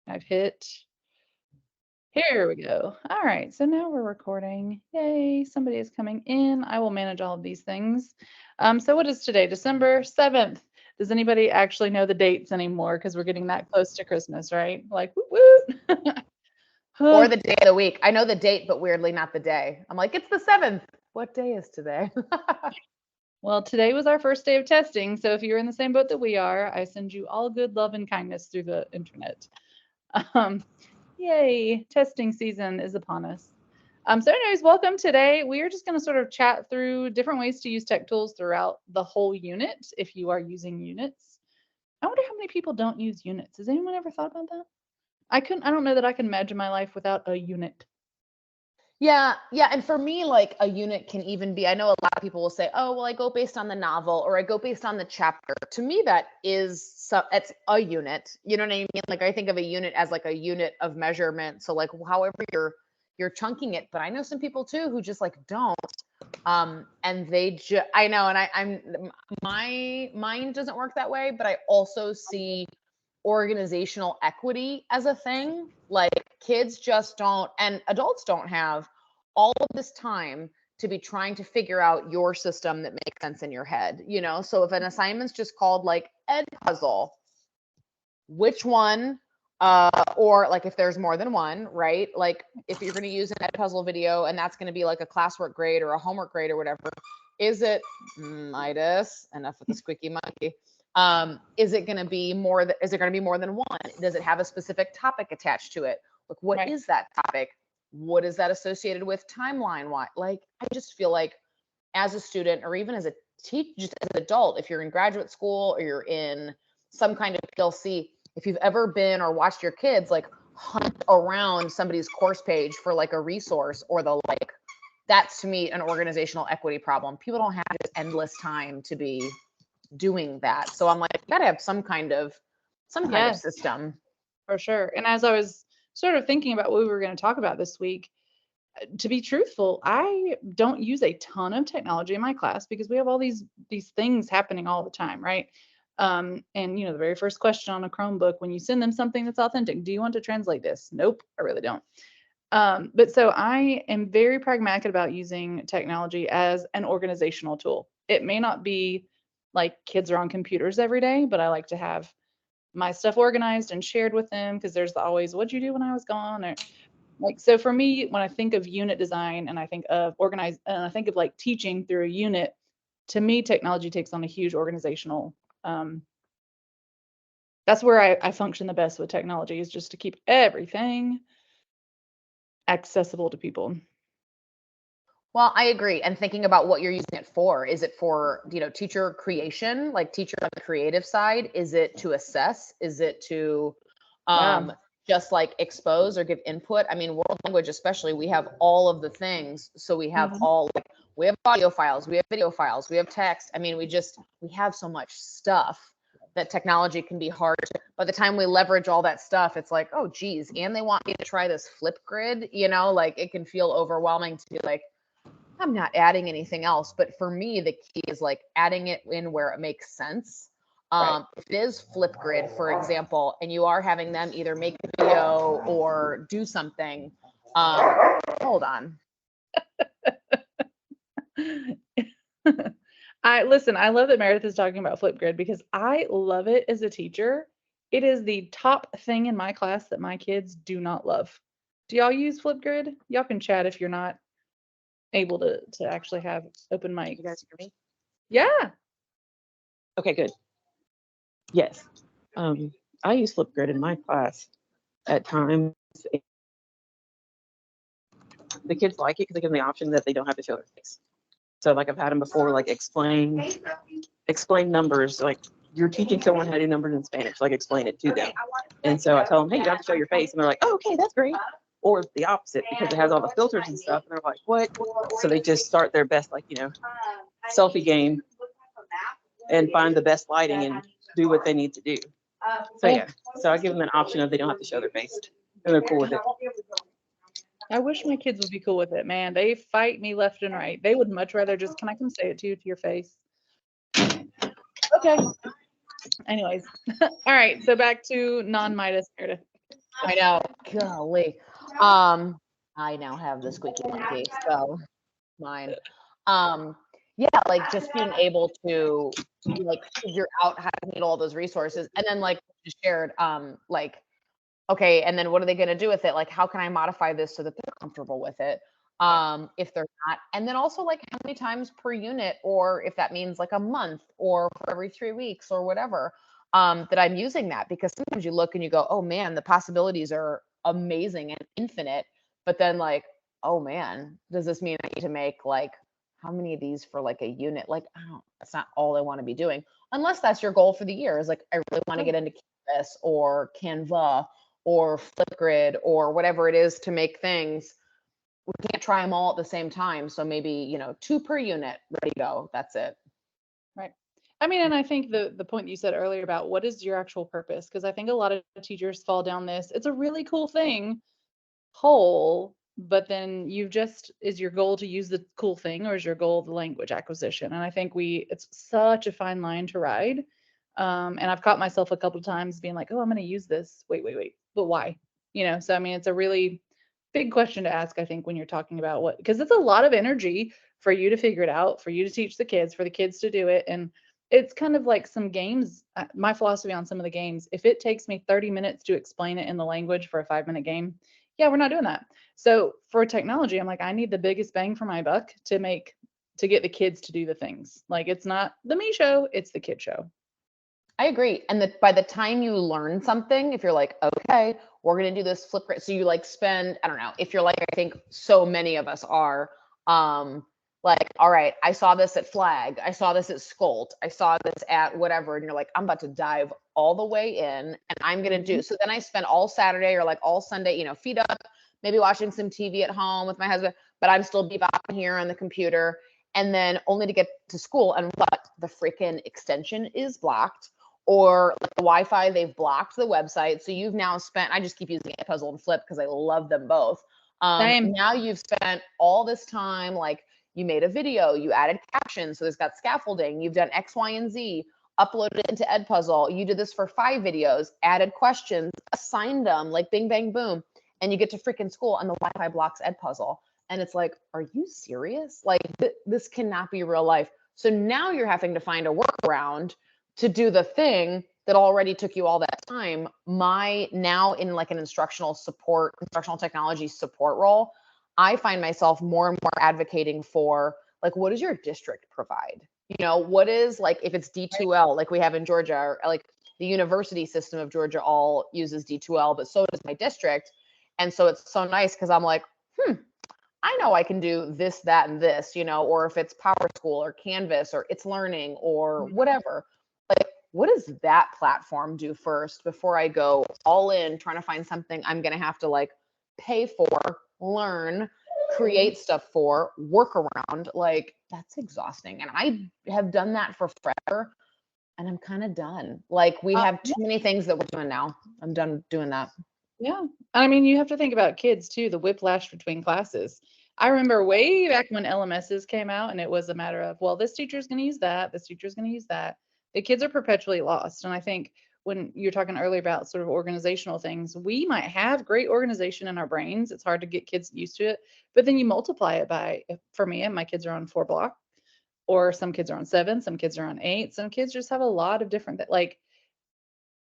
I've hit. Here we go. All right, so now we're recording. Yay, somebody is coming in. I will manage all of these things. So what is today? December 7th. Does anybody actually know the dates anymore? Because we're getting that close to Christmas, right? Like, woot woot. Or the day of the week. I know the date, but weirdly not the day. I'm like, it's the 7th. What day is today? Well, today was our first day of testing, so if you're in the same boat that we are, I send you all good love and kindness through the internet. Um, Yay, testing season is upon us. So anyways, welcome today. We are just going to sort of chat through different ways to use tech tools throughout the whole unit if you are using units. I wonder how many people don't use units. Has anyone ever thought about that? I don't know that I can imagine my life without a unit. Yeah. And for me, like a unit can even be, I know a lot of people will say, oh, well, I go based on the novel or I go based on the chapter. To me, it's a unit. You know what I mean? Like I think of a unit as like a unit of measurement. So like however you're chunking it. But I know some people too who just like don't. And I know, and my mind doesn't work that way, but I also see organizational equity as a thing. Like kids just don't, and adults don't have all of this time to be trying to figure out your system that makes sense in your head, you know? So if an assignment's just called like Ed Puzzle, which one, or like if there's more than one, right? Like if you're going to use an Ed Puzzle video and that's going to be like a classwork grade or a homework grade or whatever, is it Midas? Enough with the squeaky monkey. Is it going to be more? Is it going to be more than one? Does it have a specific topic attached to it? Like, what Right. is that topic? What is that associated with timeline? Why? Like, I just feel like as a student or even as a teacher, just as an adult, if you're in graduate school or you're in some kind of PLC, if you've ever been or watched your kids like hunt around somebody's course page for like a resource or the like, that's to me an organizational equity problem. People don't have this endless time to be doing that. So I'm like, you gotta have some kind of Yes, system. for sure. And as I was sort of thinking about what we were going to talk about this week, to be truthful, I don't use a ton of technology in my class because we have all these things happening all the time, right? And the very first question on a Chromebook when you send them something that's authentic, do you want to translate this? Nope, I really don't. But so I am very pragmatic about using technology as an organizational tool. It may not be like kids are on computers every day, but I like to have my stuff organized and shared with them because there's always what'd you do when I was gone, or like, so for me, when I think of unit design and I think of organize and I think of like teaching through a unit, to me, technology takes on a huge organizational. Um, that's where I function the best with technology is just to keep everything accessible to people. Well, I agree. And thinking about what you're using it for, is it for, teacher creation, like teacher on the creative side? Is it to assess? Is it to Yeah. just like expose or give input? I mean, world language, especially, we have all of the things. So we have Mhm. we have audio files, we have video files, we have text. I mean, we have so much stuff that technology can be hard to, by the time we leverage all that stuff, it's like, oh, geez. And they want me to try this Flipgrid, like it can feel overwhelming to be like, I'm not adding anything else. But for me, the key is like adding it in where it makes sense. Right. If it is Flipgrid, for example, and you are having them either make a video or do something, hold on. I listen, I love that Meredith is talking about Flipgrid because I love it as a teacher. It is the top thing in my class that my kids do not love. Do y'all use Flipgrid? Y'all can chat if you're not able to actually have open You guys mics. hear me? Yeah. Okay, good. Yes. Um, I use Flipgrid in my class at times. The kids like it because they give them the option that they don't have to show their face. So like I've had them before, like explain numbers. Like you're teaching someone how to do numbers in Spanish, like explain it to them. And so I tell them, hey, you don't have to show your face. And they're like, oh, okay, that's great. Or the opposite because it has all the filters and stuff. And they're like, what? So they just start their best, like, selfie game and find the best lighting and do what they need to do. So yeah, so I give them an option of they don't have to show their face, and they're cool with it. I wish my kids would be cool with it, man. They fight me left and right. They would much rather just, can I come say it to you to your face? Okay. Anyways. All right. So back to non-Midas Meredith. I know. Golly. I now have the squeaky monkey, so mine. Yeah, like just being able to like figure out how to handle all those resources, and then like you shared, like, okay, and then what are they going to do with it? Like, how can I modify this so that they're comfortable with it? If they're not, and then also like how many times per unit, or if that means like a month or for every 3 weeks or whatever, that I'm using that, because sometimes you look and you go, oh man, the possibilities are amazing and infinite. But then like, oh man, does this mean I need to make like how many of these for like a unit? Like, I don't, that's not all I want to be doing. Unless that's your goal for the year, is like, I really want to get into Canvas or Canva or Flipgrid or whatever it is to make things. We can't try them all at the same time. So maybe, 2 per unit, ready to go. That's it. Right. I mean, and I think the point that you said earlier about what is your actual purpose, because I think a lot of teachers fall down this. It's a really cool thing, whole, but then is your goal to use the cool thing, or is your goal the language acquisition? And I think it's such a fine line to ride. And I've caught myself a couple of times being like, oh, I'm going to use this. Wait, but why? So I mean, it's a really big question to ask, I think, when you're talking about because it's a lot of energy for you to figure it out, for you to teach the kids, for the kids to do it. And it's kind of like some games. My philosophy on some of the games, if it takes me 30 minutes to explain it in the language for a 5-minute game, yeah, we're not doing that. So for technology, I'm like, I need the biggest bang for my buck to get the kids to do the things. Like, it's not the me show, it's the kid show. I agree. And by the time you learn something, if you're like, okay, we're going to do this Flipgrid. So you like spend, I don't know, if you're like, I think so many of us are, like, all right, I saw this at Flag. I saw this at Skolt. I saw this at whatever. And you're like, I'm about to dive all the way in, and I'm going to do. So then I spend all Saturday or like all Sunday, feet up, maybe watching some TV at home with my husband, but I'm still bebopping here on the computer. And then only to get to school, and what, the freaking extension is blocked, or like the Wi-Fi, they've blocked the website. So you've now spent, I just keep using Edpuzzle and Flip because I love them both. Now you've spent all this time, like, you made a video, you added captions, so there's got scaffolding, you've done X, Y, and Z, uploaded it into Edpuzzle, you did this for 5 videos, added questions, assigned them, like bing, bang, boom, and you get to freaking school and the Wi-Fi blocks Edpuzzle. And it's like, are you serious? Like, this cannot be real life. So now you're having to find a workaround to do the thing that already took you all that time. Now in like an instructional technology support role, I find myself more and more advocating for, like, what does your district provide? What is, like, if it's D2L, like we have in Georgia, or like the university system of Georgia all uses D2L, but so does my district. And so it's so nice because I'm like, I know I can do this, that, and this, or if it's PowerSchool or Canvas or It's Learning or whatever, like, what does that platform do first before I go all in trying to find something I'm going to have to like pay for, learn, create stuff for, work around? Like, that's exhausting. And I have done that for forever, and I'm kind of done. Like, we have too many things that we're doing now. I'm done doing that. Yeah. I mean, you have to think about kids too, the whiplash between classes. I remember way back when LMSs came out, and it was a matter of, well, this teacher's going to use that, this teacher's going to use that. The kids are perpetually lost. And I think when you're talking earlier about sort of organizational things, we might have great organization in our brains. It's hard to get kids used to it, but then you multiply it by, for me, and my kids are on 4 block, or some kids are on 7, some kids are on 8, some kids just have a lot of different, like,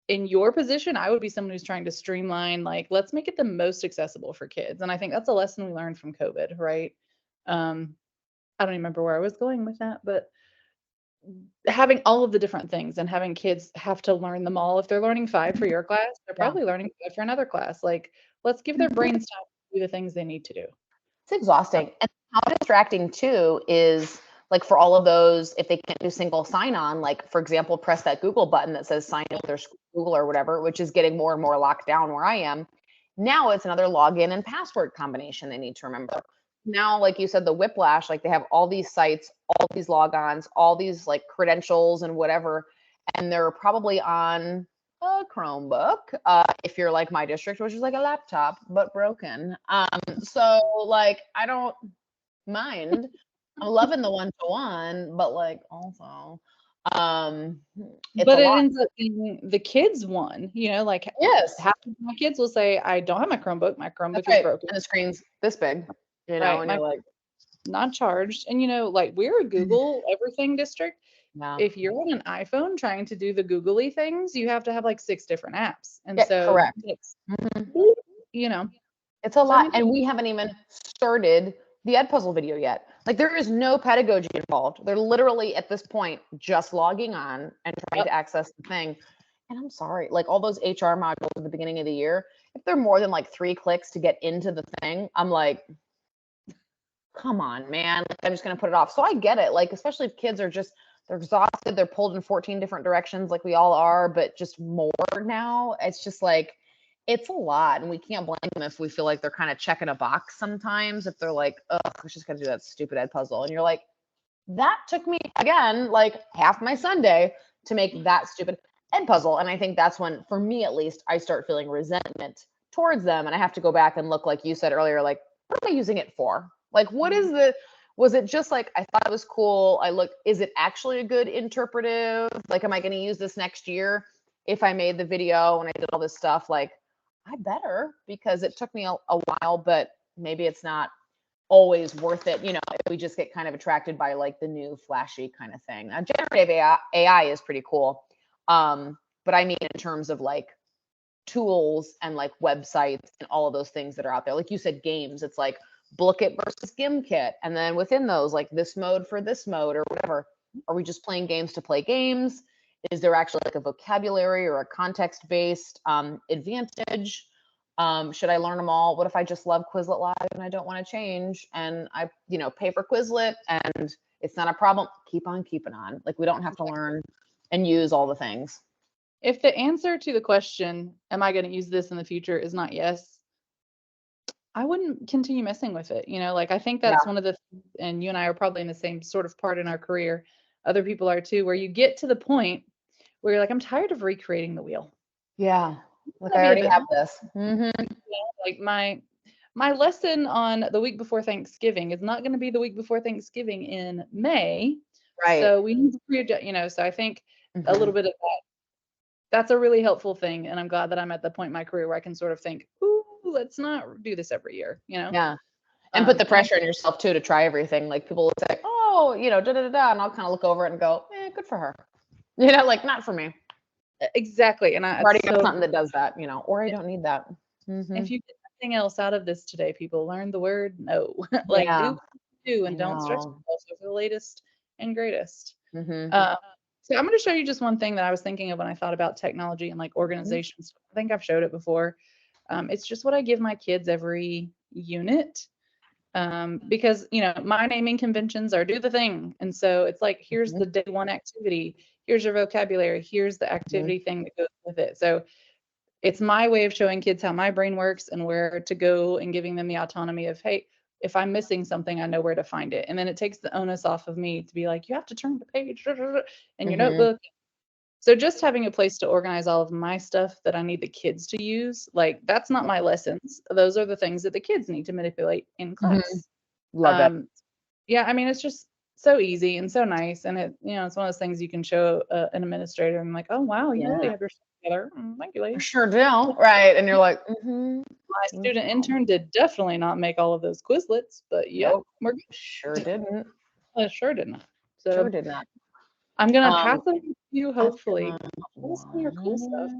in your position, I would be someone who's trying to streamline, like, let's make it the most accessible for kids. And I think that's a lesson we learned from COVID, right? I don't remember where I was going with that, but having all of the different things and having kids have to learn them all. If they're learning 5 for your class, they're probably learning 5 for another class. Like, let's give their brains time to do the things they need to do. It's exhausting. And how distracting too is, like, for all of those, if they can't do single sign-on, like, for example, press that Google button that says sign in with their Google or whatever, which is getting more and more locked down where I am. Now it's another login and password combination they need to remember. Now, like you said, the whiplash, like, they have all these sites, all these logons, all these like credentials and whatever, and they're probably on a Chromebook, if you're like my district, which is like a laptop but broken. So like, I don't mind. I'm loving the one-to-one, but like, also, It's But a it lot. ends up being the kids one, like Yes, half of my kids will say, I don't have my Chromebook. My that's Chromebook is right. broken. And the screen's this big, Right. and My you're like, not charged. And like we're a Google everything district. no. If you're on an iPhone trying to do the googly things, you have to have like 6 different apps. And Yeah, so correct. it's, Mhm. you know, It's a so I lot. mean, And we haven't even started the Edpuzzle video yet. Like there is no pedagogy involved. They're literally at this point just logging on and trying Yep. to access the thing. And I'm sorry, like all those HR modules at the beginning of the year, if they're more than like 3 clicks to get into the thing, I'm like, come on, man. Like, I'm just gonna put it off. So I get it. Like, especially if kids are just they're exhausted, they're pulled in 14 different directions, like we all are, but just more now. It's just like it's a lot. And we can't blame them if we feel like they're kind of checking a box sometimes. If they're like, oh, we're just gonna do that stupid Edpuzzle. And you're like, that took me again, like half my Sunday to make that stupid Edpuzzle. And I think that's when, for me at least, I start feeling resentment towards them. And I have to go back and look, like you said earlier, like, what am I using it for? Like, what is was it just like, I thought it was cool. Is it actually a good interpretive? Like, am I going to use this next year? If I made the video and I did all this stuff, like, I better, because it took me a while, but maybe it's not always worth it, if we just get kind of attracted by like the new flashy kind of thing. Now, generative AI is pretty cool. But I mean, in terms of like tools and like websites and all of those things that are out there, like you said, games, it's like Bookit versus Gimkit. And then within those, like this mode for this mode or whatever, are we just playing games to play games? Is there actually like a vocabulary or a context-based advantage? Should I learn them all? What if I just love Quizlet Live and I don't want to change, and I, pay for Quizlet and it's not a problem? Keep on keeping on. Like we don't have to learn and use all the things. if the answer to the question, am I going to use this in the future, is not yes, I wouldn't continue messing with it. Like I think that's one of the, and you and I are probably in the same sort of part in our career. Other people are too, where you get to the point where you're like, I'm tired of recreating the wheel. Yeah. Like That'd I be a already bit- have this. Like my lesson on the week before Thanksgiving is not going to be the week before Thanksgiving in May. Right. So we need to readjust, so I think a Mhm. little bit of that. That's a really helpful thing. And I'm glad that I'm at the point in my career where I can sort of think, ooh, let's not do this every year, Yeah. And put the pressure on yourself too to try everything. Like people will say, oh, da da da, and I'll kind of look over it and go, good for her. Like not for me. Exactly. And I've already got something that does that, or I don't need that. If you get nothing else out of this today, people, learn the word no. Like Yeah. do and don't stress know. yourself over the latest and greatest. Mhm. So I'm going to show you just one thing that I was thinking of when I thought about technology and like organizations. I think I've showed it before. It's just what I give my kids every unit. Because my naming conventions are do the thing. And so it's like, here's the day one activity, here's your vocabulary, here's the activity thing that goes with it. So it's my way of showing kids how my brain works and where to go, and giving them the autonomy of, hey, if I'm missing something, I know where to find it. And then it takes the onus off of me to be like, you have to turn the page in your notebook. So just having a place to organize all of my stuff that I need the kids to use, like that's not my lessons. Those are the things that the kids need to manipulate in class. Love it. Yeah, I mean, it's just so easy and so nice. And it's one of those things you can show an administrator and like, oh, wow, you really have your stuff together. Thank you, I lady. sure do. Right. And you're like, My student intern did definitely not make all of those Quizlets, but yeah, Nope. we're good. Sure didn't. I sure did not. So Sure did not. I'm gonna pass it to you, I've hopefully. got What's some of your cool stuff?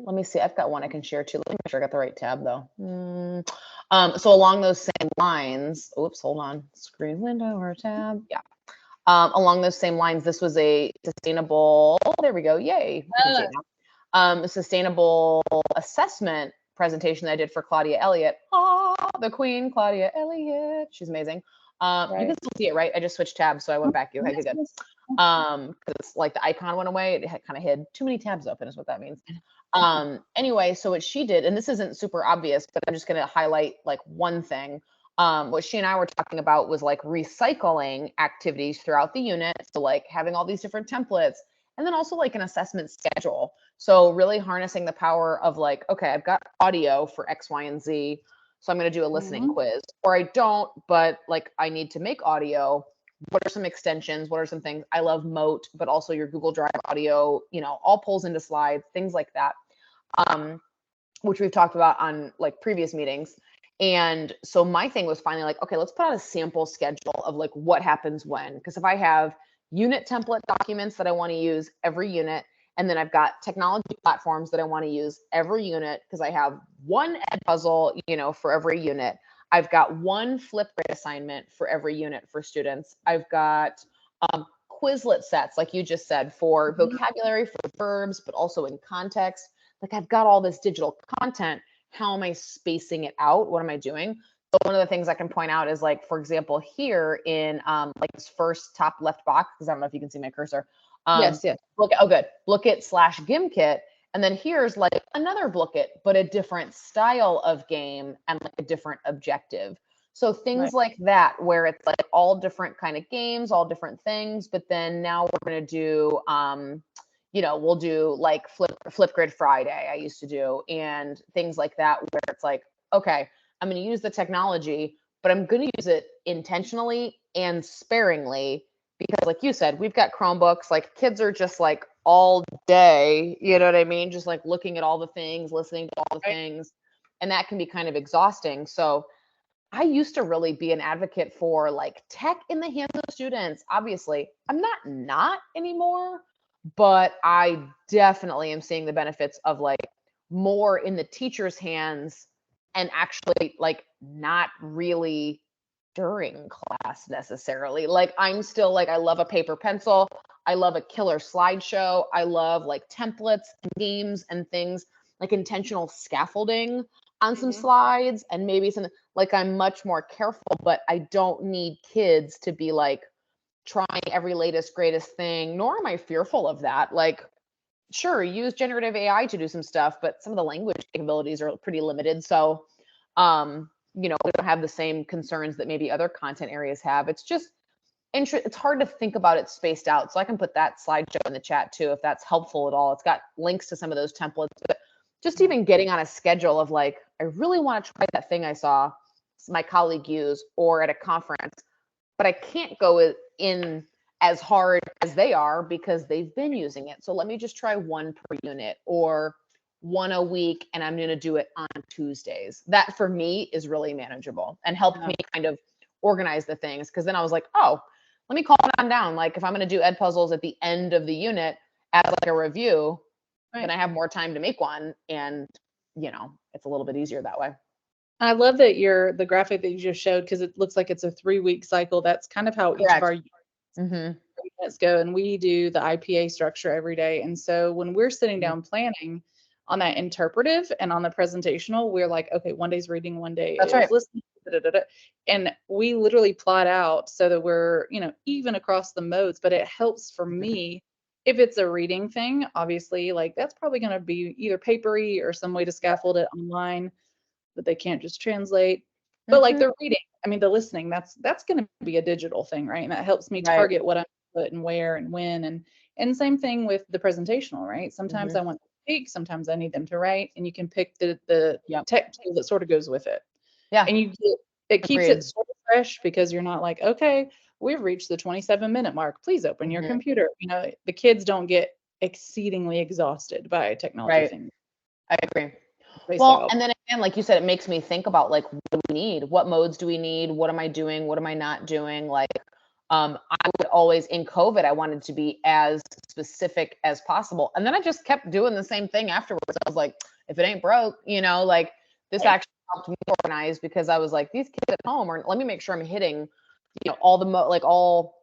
Let me see. I've got one I can share too. Let me make sure I got the right tab though. So along those same lines, oops, hold on. Screen window or tab. Yeah. Along those same lines, this was a sustainable, there we go. Yay. You can see it now. A sustainable assessment presentation that I did for Claudia Elliott. Oh, the queen, Claudia Elliott. She's amazing. You can still see it, right? I just switched tabs, so I went back. Okay, good. Because it's like the icon went away. It had kind of hid too many tabs open is what that means. Anyway, so what she did, and this isn't super obvious, but I'm just going to highlight like one thing. What she and I were talking about was like recycling activities throughout the unit. So like having all these different templates, and then also like an assessment schedule. So really harnessing the power of like, okay, I've got audio for X, Y, and Z. So I'm going to do a listening quiz, or I don't, but like I need to make audio. what are some extensions? What are some things? I love Mote, but also your Google Drive audio, all pulls into slides, things like that, which we've talked about on like previous meetings. And so my thing was finally like, okay, let's put out a sample schedule of like what happens when, because if I have unit template documents that I want to use every unit, and then I've got technology platforms that I want to use every unit, because I have one Edpuzzle, for every unit. I've got one Flipgrid assignment for every unit for students. I've got Quizlet sets, like you just said, for vocabulary, for verbs, but also in context. Like I've got all this digital content. How am I spacing it out? What am I doing? So one of the things I can point out is like, for example, here in like this first top left box, because I don't know if you can see my cursor. Yes. Good. Bookit/Gimkit. And then here's like another Bookit, but a different style of game and like a different objective. So things like that, where it's like all different kind of games, all different things. But then now we're going to do, we'll do like Flipgrid Friday, I used to do, and things like that, where it's like, okay, I'm going to use the technology, but I'm going to use it intentionally and sparingly, because like you said, we've got Chromebooks, like kids are just like all day, you know what I mean? Just like looking at all the things, listening to all the things, and that can be kind of exhausting. So I used to really be an advocate for like tech in the hands of students. Obviously, I'm not anymore, but I definitely am seeing the benefits of like more in the teacher's hands, and actually like not really during class necessarily. Like I'm still like, I love a paper pencil. I love a killer slideshow. I love like templates and games and things, like intentional scaffolding on some slides, and maybe something like I'm much more careful, but I don't need kids to be like trying every latest, greatest thing, nor am I fearful of that. Like, sure, use generative AI to do some stuff, but some of the language capabilities are pretty limited. So, we don't have the same concerns that maybe other content areas have. It's just, it's hard to think about it spaced out. So I can put that slideshow in the chat too, if that's helpful at all. It's got links to some of those templates, but just even getting on a schedule of like, I really want to try that thing I saw my colleague use or at a conference, but I can't go in as hard as they are because they've been using it. So let me just try one per unit or one a week, and I'm going to do it on Tuesdays. That for me is really manageable and helped me kind of organize the things. Cause then I was like, oh, let me calm down. Like if I'm going to do Edpuzzles at the end of the unit as like a review, then I have more time to make one. And, it's a little bit easier that way. I love that the graphic that you just showed, because it looks like it's a 3-week cycle. That's kind of how each of our units go. And we do the IPA structure every day. And so when we're sitting down planning on that interpretive and on the presentational, we're like, okay, one day's reading, one day is listening. And we literally plot out so that we're, even across the modes, but it helps for me. If it's a reading thing, obviously, like that's probably going to be either papery or some way to scaffold it online that they can't just translate. But like the reading, the listening, that's going to be a digital thing, right? And that helps me target what I put and where and when. And same thing with the presentational, right? Sometimes I want them to speak, sometimes I need them to write, and you can pick the tech tool that sort of goes with it. Yeah. And it keeps it sort of fresh, because you're not like, okay, we've reached the 27-minute mark. Please open your computer. The kids don't get exceedingly exhausted by technology things. I agree. Well, and then again, like you said, it makes me think about like, what do we need? What modes do we need? What am I doing? What am I not doing? Like, I would always, in COVID, I wanted to be as specific as possible. And then I just kept doing the same thing afterwards. I was like, if it ain't broke, like this actually helped me organize, because I was like, these kids at home are, let me make sure I'm hitting, all the all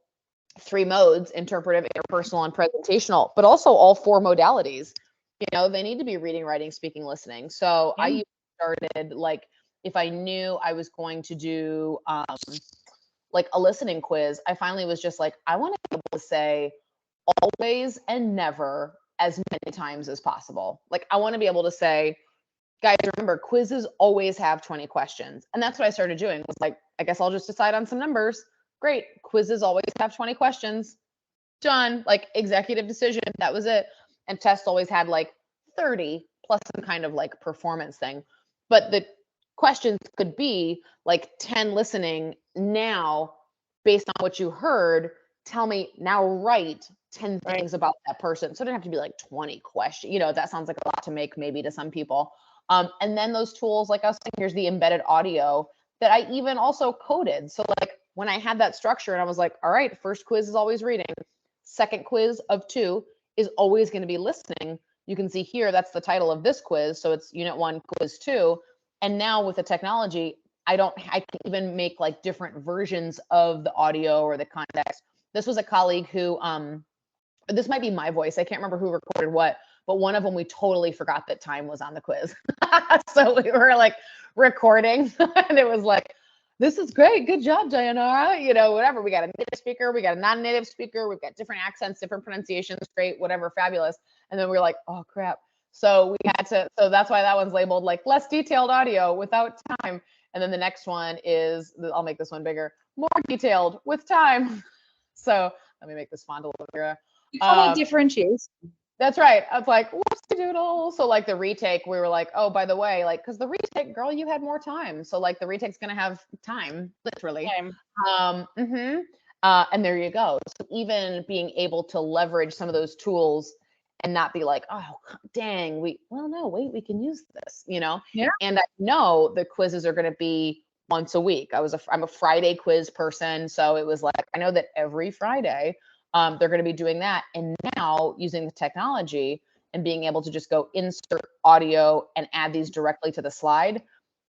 3 modes, interpretive, interpersonal, and presentational, but also all 4 modalities. They need to be reading, writing, speaking, listening. So I started like, if I knew I was going to do like a listening quiz, I finally was just like, I want to be able to say always and never as many times as possible. Like I want to be able to say, guys, remember, quizzes always have 20 questions. And that's what I started doing. Was like, I guess I'll just decide on some numbers. Great. Quizzes always have 20 questions. Done. Like executive decision. That was it. And tests always had like 30 plus some kind of like performance thing. But the questions could be like 10 listening, now based on what you heard, tell me now, write 10 Right. things about that person. So it didn't have to be like 20 questions. You know, that sounds like a lot to make maybe to some people. And then those tools, like I was saying, here's the embedded audio that I even also coded. So like when I had that structure and I was like, all right, first quiz is always reading. Second quiz of 2 is always going to be listening. You can see here, that's the title of this quiz. So it's unit 1, quiz 2. And now with the technology, I can even make like different versions of the audio or the context. This was a colleague who, this might be my voice. I can't remember who recorded what, but one of them, we totally forgot that time was on the quiz. So we were like recording and it was like, this is great. Good job, Dayanara. You know, whatever. We got a native speaker, we got a non-native speaker, we've got different accents, different pronunciations, great, whatever, fabulous. And then we were like, oh crap. So we had to, so that's why that one's labeled like less detailed audio without time. And then the next one is, I'll make this one bigger, more detailed with time. So let me make this font a little bigger. You call that differentiation. That's right. I was like, what's the doodle? So like the retake, we were like, oh, by the way, like, cause the retake, girl, you had more time. So like the retake's going to have time, literally. And there you go. So even being able to leverage some of those tools and not be like, oh, dang, we can use this, you know? Yeah. And I know the quizzes are going to be once a week. I'm a Friday quiz person. So it was like, I know that every Friday, they're going to be doing that. And now using the technology and being able to just go insert audio and add these directly to the slide.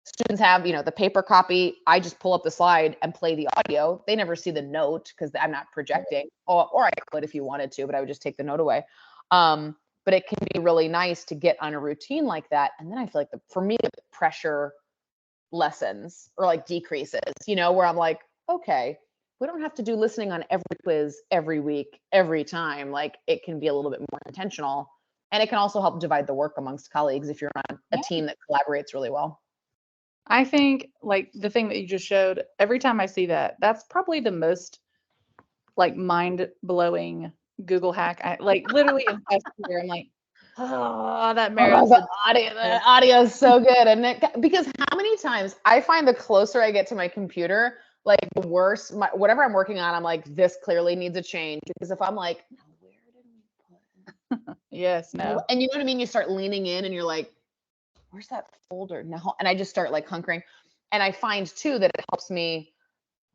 Students have, you know, the paper copy. I just pull up the slide and play the audio. They never see the note because I'm not projecting, or I could if you wanted to, but I would just take the note away. But it can be really nice to get on a routine like that. And then I feel like for me, the pressure lessens or like decreases, you know, where I'm like, okay, we don't have to do listening on every quiz every week, every time. Like it can be a little bit more intentional. And it can also help divide the work amongst colleagues if you're on a team that collaborates really well. I think like the thing that you just showed, every time I see that, that's probably the most like mind-blowing Google hack. I like literally in test here, I'm like, oh, that merits the audio is so good. And because how many times I find the closer I get to my computer, like the worse, whatever I'm working on, I'm like, this clearly needs a change. Because if I'm like, no, where did we put? Yes, no. And you know what I mean? You start leaning in and you're like, where's that folder? No. And I just start like hunkering. And I find too that it helps me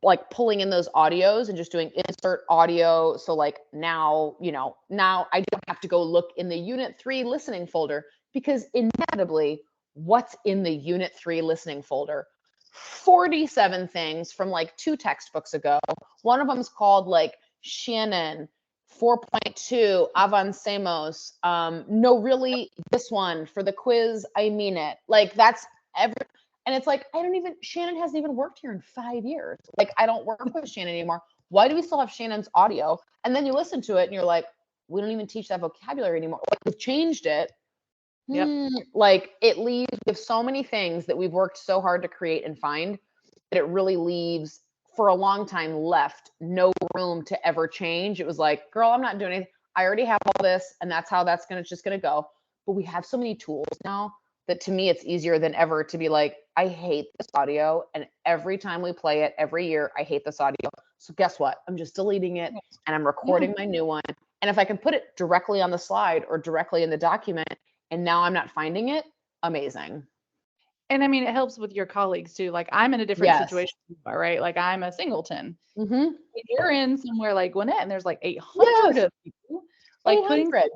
like pulling in those audios and just doing insert audio. So like now, you know, now I don't have to go look in the unit 3 listening folder because inevitably what's in the unit 3 listening folder? 47 things from like 2 textbooks ago. One of them's called like Shannon 4.2 Avancemos. No, really, this one for the quiz, I mean it. Like that's and it's like, Shannon hasn't even worked here in 5 years. Like I don't work with Shannon anymore. Why do we still have Shannon's audio? And then you listen to it and you're like, we don't even teach that vocabulary anymore. Like we've changed it. Yep. Like it leaves with so many things that we've worked so hard to create and find that it really leaves for a long time left no room to ever change. It was like, girl, I'm not doing anything. I already have all this and that's how that's just gonna go. But we have so many tools now that to me it's easier than ever to be like, I hate this audio. And every time we play it every year, I hate this audio. So guess what? I'm just deleting it and I'm recording my new one. And if I can put it directly on the slide or directly in the document, and now I'm not finding it, amazing. And I mean, it helps with your colleagues too. Like I'm in a different situation, right? Like I'm a singleton. You're in somewhere like Gwinnett and there's like 800 of people. Like 800.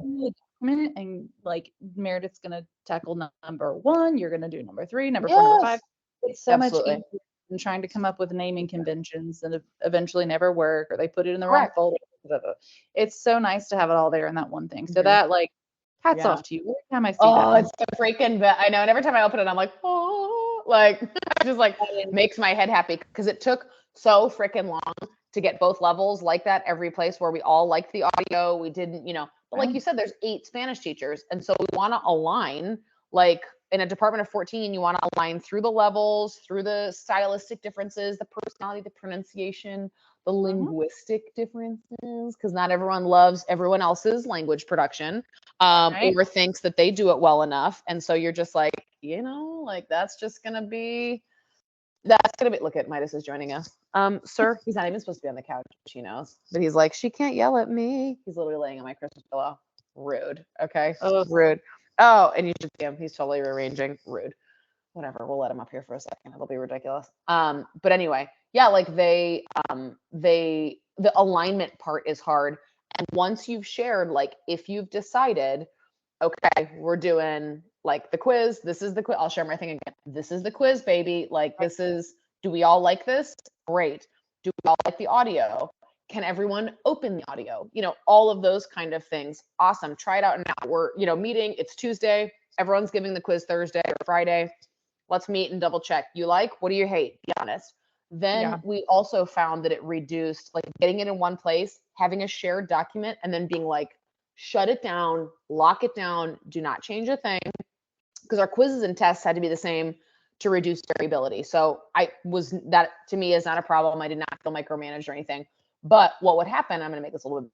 And like Meredith's going to tackle number 1. You're going to do number 3, number 4, number 5. It's so much easier than trying to come up with naming conventions that eventually never work or they put it in the wrong folder. It's so nice to have it all there in that one thing. So that like, hats off to you. Every time I see that. Oh, it's so freaking I know. And every time I open it, I'm like, oh, like just like makes my head happy because it took so freaking long to get both levels like that every place where we all liked the audio. We didn't, you know, but like you said, there's 8 Spanish teachers. And so we want to align, like in a department of 14, you want to align through the levels, through the stylistic differences, the personality, the pronunciation, the linguistic differences, because not everyone loves everyone else's language production or thinks that they do it well enough. And so you're just like, you know, like that's just going to be That's gonna be. Look at Midas is joining us. Sir, he's not even supposed to be on the couch. She knows, but he's like, she can't yell at me. He's literally laying on my Christmas pillow. Rude. Okay. Oh. Rude. Oh, and you should see him. He's totally rearranging. Rude. Whatever. We'll let him up here for a second. It'll be ridiculous. But anyway, yeah, like the alignment part is hard. And once you've shared, like if you've decided, okay, we're doing like the quiz. This is the quiz. I'll share my thing again. This is the quiz, baby. Like this is, do we all like this? Great. Do we all like the audio? Can everyone open the audio? You know, all of those kind of things. Awesome. Try it out now. We're, you know, meeting. It's Tuesday. Everyone's giving the quiz Thursday or Friday. Let's meet and double check. You like, what do you hate? Be honest. Then we also found that it reduced like getting it in one place, having a shared document, and then being like, shut it down, lock it down, do not change a thing. Because our quizzes and tests had to be the same to reduce variability. So that to me is not a problem. I did not feel micromanaged or anything. But what would happen, I'm going to make this a little bit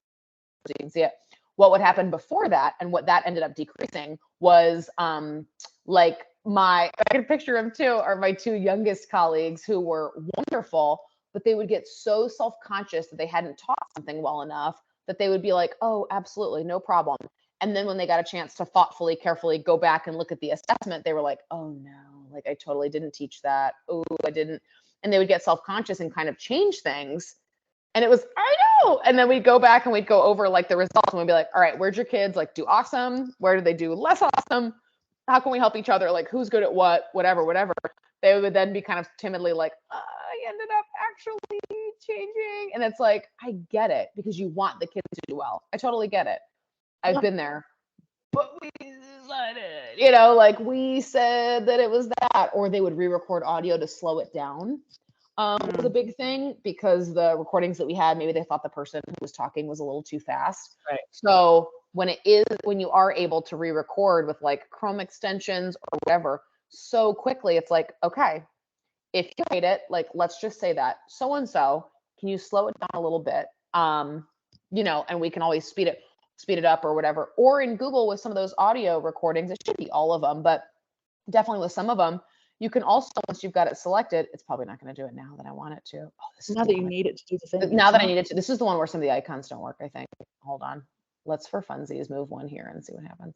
so you can see it. What would happen before that and what that ended up decreasing was like I can picture them too, are my two youngest colleagues who were wonderful, but they would get so self-conscious that they hadn't taught something well enough that they would be like, oh, absolutely, no problem. And then when they got a chance to thoughtfully, carefully go back and look at the assessment, they were like, oh no, like I totally didn't teach that. Oh, I didn't. And they would get self-conscious and kind of change things. And it was, I know. And then we'd go back and we'd go over like the results and we'd be like, all right, where'd your kids like do awesome? Where did they do less awesome? How can we help each other? Like who's good at what, whatever. They would then be kind of timidly like, I ended up actually changing. And it's like, I get it because you want the kids to do well. I totally get it. I've been there. But we decided, you know, like we said that it was that, or they would re-record audio to slow it down. Was a big thing because the recordings that we had, maybe they thought the person who was talking was a little too fast. Right. So when you are able to re-record with like Chrome extensions or whatever so quickly, it's like, okay, if you hate it, like let's just say that so-and-so, can you slow it down a little bit? You know, and we can always speed it up or whatever. Or in Google with some of those audio recordings, it should be all of them, but definitely with some of them, you can also, once you've got it selected, it's probably not going to do it now that I want it to. Oh, this is now that you need it to do the thing. Now that I need it to, this is the one where some of the icons don't work, I think. Hold on. Let's for funsies move one here and see what happens.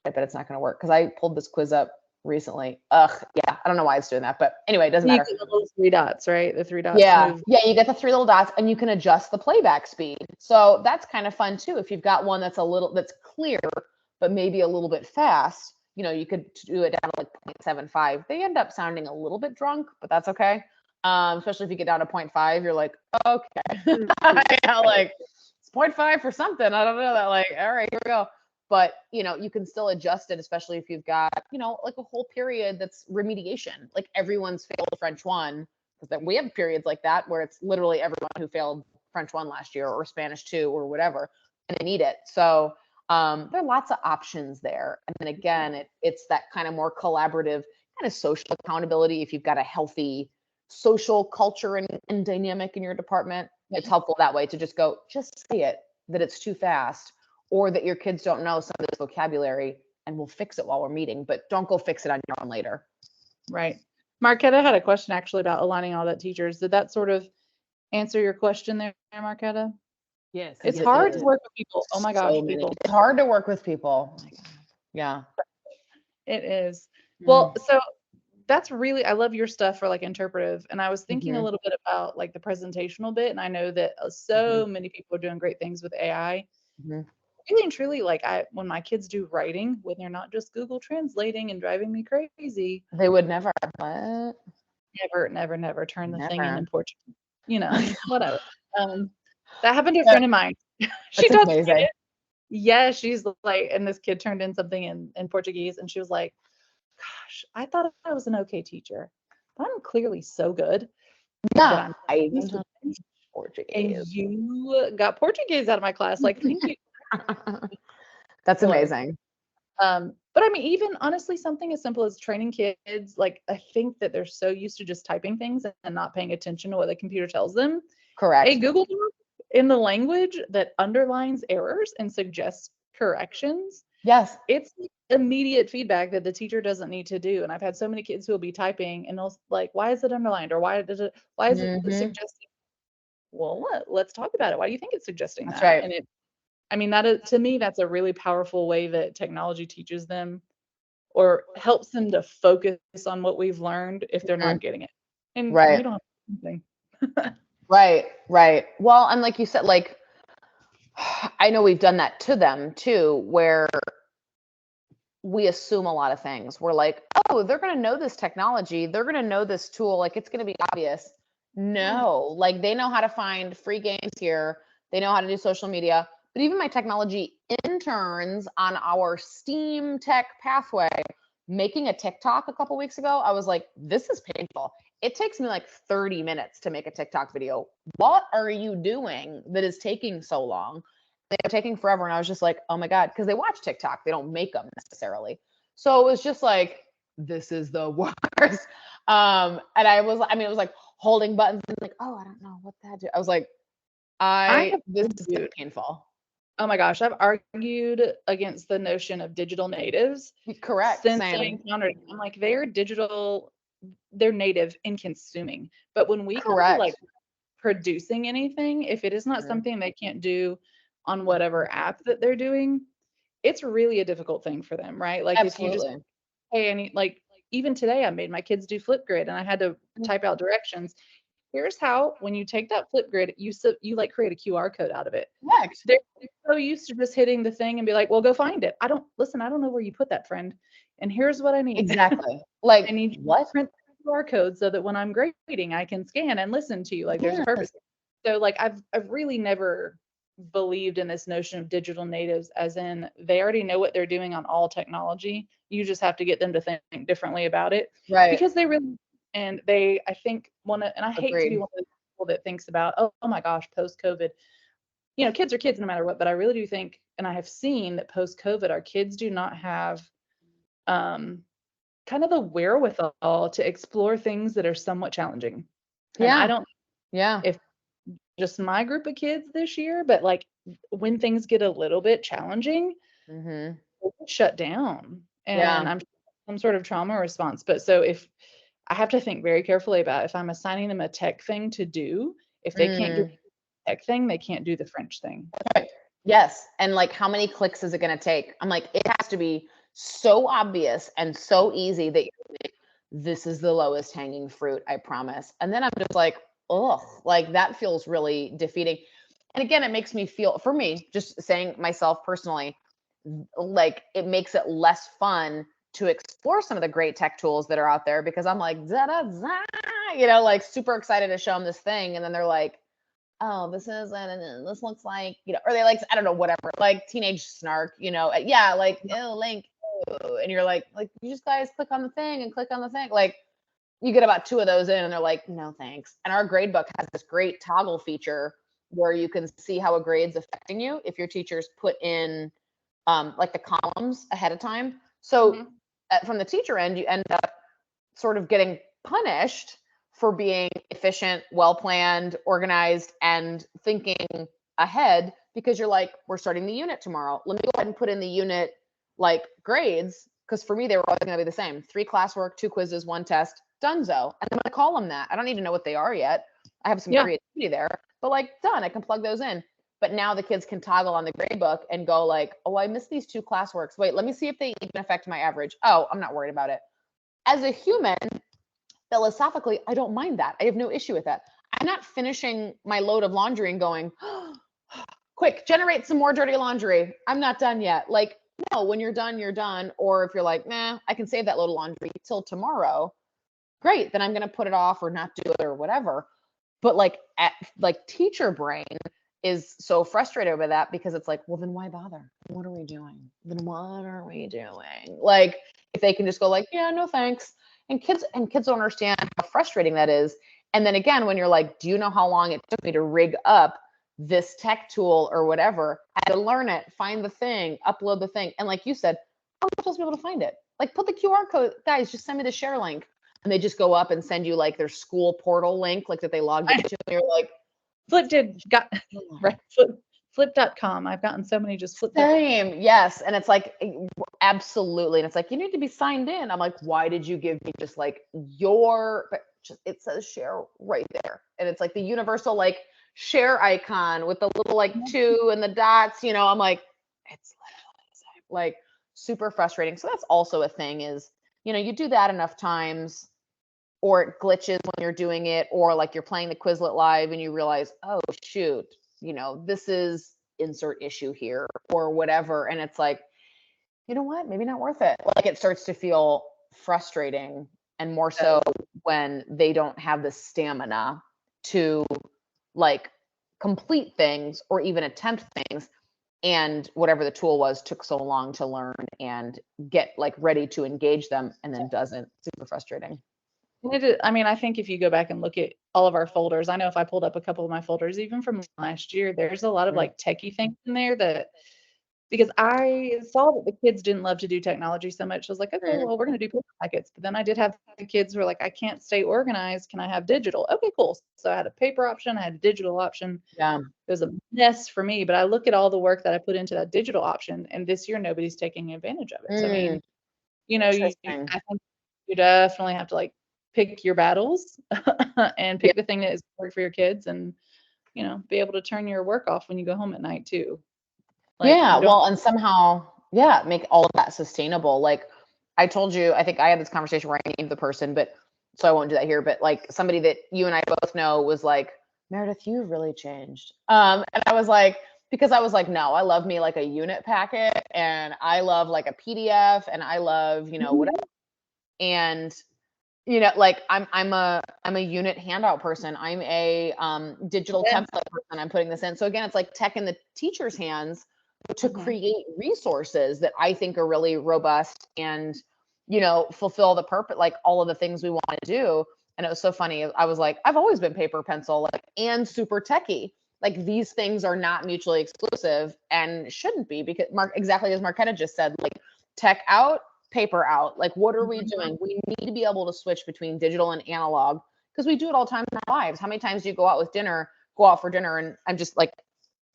I bet it's not going to work because I pulled this quiz up recently. Yeah, I don't know why it's doing that, but anyway, it doesn't matter. The little three dots, right? The three dots. Yeah, move. yeah, you get the three little dots and you can adjust the playback speed. So that's kind of fun too. If you've got one that's that's clear, but maybe a little bit fast, you know, you could do it down to like 0.75. They end up sounding a little bit drunk, but that's okay. Especially if you get down to 0.5, you're like, okay, yeah, like it's 0.5 for something. I don't know that. Like, all right, here we go. But you know, you can still adjust it, especially if you've got, you know, like a whole period that's remediation. Like everyone's failed French 1, because we have periods like that where it's literally everyone who failed French 1 last year or Spanish 2 or whatever, and they need it. So there are lots of options there. And then again, it's that kind of more collaborative kind of social accountability. If you've got a healthy social culture and dynamic in your department, it's helpful that way to just say it, that it's too fast, or that your kids don't know some of this vocabulary, and we'll fix it while we're meeting, but don't go fix it on your own later. Right. Marquetta had a question actually about aligning all that teachers. Did that sort of answer your question there, Marquetta? Yes. It's hard to work with people. Oh my gosh, people. It's hard to work with people. Yeah. It is. Well, so that's really, I love your stuff for like interpretive. And I was thinking a little bit about like the presentational bit. And I know that so many people are doing great things with AI. Really and truly, like when my kids do writing, when they're not just Google translating and driving me crazy. They would never. What? Never turn the thing in Portuguese. You know, whatever. That happened to a friend of mine. She does it. Yeah, she's like, and this kid turned in something in Portuguese, and she was like, gosh, I thought I was an okay teacher, but I'm clearly so good. Yeah, Portuguese. And you got Portuguese out of my class. Like, thank you. That's amazing. But I mean, even honestly, something as simple as training kids, like I think that they're so used to just typing things and not paying attention to what the computer tells them. Correct. A Google Doc in the language that underlines errors and suggests corrections Yes. it's immediate feedback that the teacher doesn't need to do. And I've had so many kids who will be typing and they'll like, why is it underlined? Or why is it Mm-hmm. suggesting? Well, let's talk about it. Why do you think it's suggesting That's that? right. And I mean, that is, to me, that's a really powerful way that technology teaches them or helps them to focus on what we've learned if they're Mhm. not getting it. And we Right. don't have anything. Right. Right. Well, and like you said, like, I know we've done that to them too, where we assume a lot of things. We're like, oh, they're going to know this technology. They're going to know this tool. Like, it's going to be obvious. No, like, they know how to find free games here. They know how to do social media. But even my technology interns on our STEAM tech pathway, making a TikTok a couple weeks ago, I was like, this is painful. It takes me like 30 minutes to make a TikTok video. What are you doing that is taking so long? They're taking forever. And I was just like, oh my God, because they watch TikTok. They don't make them necessarily. So it was just like, this is the worst. And it was like holding buttons and like, oh, I don't know what that do. I was like, this is argued. painful. Oh my gosh, I've argued against the notion of digital natives Correct. since I Same. encountered. I'm like, they're native in consuming. But when we come to Correct. like producing anything, if it is not Mhm. something they can't do on whatever app that they're doing, it's really a difficult thing for them, right? Like if you just, Absolutely. hey, like even today I made my kids do Flipgrid and I had to type out directions. Here's how, when you take that Flipgrid, you like create a QR code out of it. Correct. They're so used to just hitting the thing and be like, well, go find it. I don't know where you put that, friend. And here's what I need. Exactly. I Like, need you to what? print the QR code so that when I'm grading, I can scan and listen to you. Like there's a purpose. So like I've really never believed in this notion of digital natives as in they already know what they're doing on all technology. You just have to get them to think differently about it. Right. Because they really, and they, I think and I hate to be Agreed. one of those people that thinks about, oh my gosh, post-COVID, kids are kids no matter what, but I really do think, and I have seen that post-COVID, our kids do not have kind of the wherewithal to explore things that are somewhat challenging. And I Yeah. don't, Yeah. if just my group of kids this year, but like when things get a little bit challenging, Mm-hmm. they get shut down. And Yeah. I'm some sort of trauma response. But so if I have to think very carefully about if I'm assigning them a tech thing to do, if they can't do Mm. the tech thing, they can't do the French thing. Yes. And like, how many clicks is it going to take? I'm like, it has to be so obvious and so easy that you're like, this is the lowest hanging fruit, I promise. And then I'm just like, ugh, like that feels really defeating. And again, it makes me feel, for me, just saying myself personally, like it makes it less fun to explore some of the great tech tools that are out there because I'm like, da, da, da, like super excited to show them this thing. And then they're like, oh, this is, this looks like, or they like, I don't know, whatever, like teenage snark, yeah, like, oh, Link, oh, and you're like, you just guys click on the thing and click on the thing. Like, you get about 2 of those in and they're like, no, thanks. And our grade book has this great toggle feature where you can see how a grade's affecting you if your teachers put in like the columns ahead of time. So from the teacher end, you end up sort of getting punished for being efficient, well-planned, organized, and thinking ahead because you're like, we're starting the unit tomorrow. Let me go ahead and put in the unit like grades, because for me, they were always going to be the same. 3 classwork, 2 quizzes, 1 test, donezo. And I'm going to call them that. I don't even know what they are yet. I have some creativity there, but like done, I can plug those in. But now the kids can toggle on the grade book and go like, oh, I missed these 2 classworks. Wait, let me see if they even affect my average. Oh, I'm not worried about it. As a human, philosophically, I don't mind that. I have no issue with that. I'm not finishing my load of laundry and going, oh, quick, generate some more dirty laundry. I'm not done yet. Like, no, when you're done, you're done. Or if you're like, nah, I can save that load of laundry till tomorrow. Great, then I'm going to put it off or not do it or whatever. But like teacher brain is so frustrated with that because it's like, well, then why bother? What are we doing? Then what are we doing? Like, if they can just go like, yeah, no thanks. And kids don't understand how frustrating that is. And then again, when you're like, do you know how long it took me to rig up this tech tool or whatever? I had to learn it, find the thing, upload the thing. And like you said, how am I supposed to be able to find it? Like, put the QR code, guys, just send me the share link. And they just go up and send you like their school portal link, like that they logged into. And you're like, Flip Flip.com. I've gotten so many just flip. Same, yes. And it's like, absolutely. And it's like, you need to be signed in. I'm like, why did you give me just like but just, it says share right there. And it's like the universal like share icon with the little like 2 and the dots, I'm like, it's like super frustrating. So that's also a thing is, you do that enough times or it glitches when you're doing it, or like you're playing the Quizlet live and you realize, oh shoot, this is insert issue here or whatever. And it's like, you know what, maybe not worth it. Like it starts to feel frustrating, and more so when they don't have the stamina to like complete things or even attempt things. And whatever the tool was took so long to learn and get like ready to engage them and then doesn't. Super frustrating. I mean, I think if you go back and look at all of our folders, I know if I pulled up a couple of my folders, even from last year, there's a lot of like techie things in there that, because I saw that the kids didn't love to do technology so much. I was like, okay, well, we're going to do paper packets. But then I did have the kids who were like, I can't stay organized. Can I have digital? Okay, cool. So I had a paper option. I had a digital option. Yeah. It was a mess for me, but I look at all the work that I put into that digital option, and this year nobody's taking advantage of it. So, I mean, I think you definitely have to like pick your battles and pick the thing that is work for your kids, and be able to turn your work off when you go home at night too. Like, well, and somehow make all of that sustainable. Like I told you, I think I had this conversation where I named the person, but so I won't do that here, but like somebody that you and I both know was like, Meredith, you've really changed. And I was like, because I was like, no, I love me like a unit packet, and I love like a PDF, and I love, whatever. And like I'm a unit handout person. I'm a digital template person. I'm putting this in. So again, it's like tech in the teacher's hands to create resources that I think are really robust and, fulfill the purpose, like all of the things we want to do. And it was so funny. I was like, I've always been paper pencil, like, and super techie. Like these things are not mutually exclusive and shouldn't be, because exactly as Marquetta just said, like tech out, paper out. Like, what are we doing? We need to be able to switch between digital and analog, because we do it all the time in our lives. How many times do you go out for dinner? And I'm just like,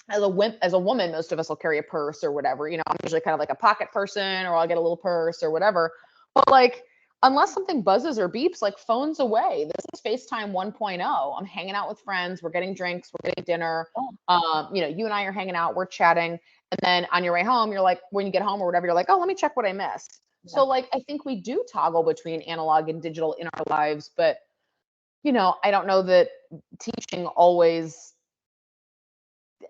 as a woman, most of us will carry a purse or whatever. I'm usually kind of like a pocket person, or I'll get a little purse or whatever. But like, unless something buzzes or beeps, like phone's away. This is FaceTime 1.0. I'm hanging out with friends. We're getting drinks. We're getting dinner. You and I are hanging out. We're chatting. And then on your way home, you're like, when you get home or whatever, you're like, oh, let me check what I missed. Yeah. So like, I think we do toggle between analog and digital in our lives, but I don't know that teaching always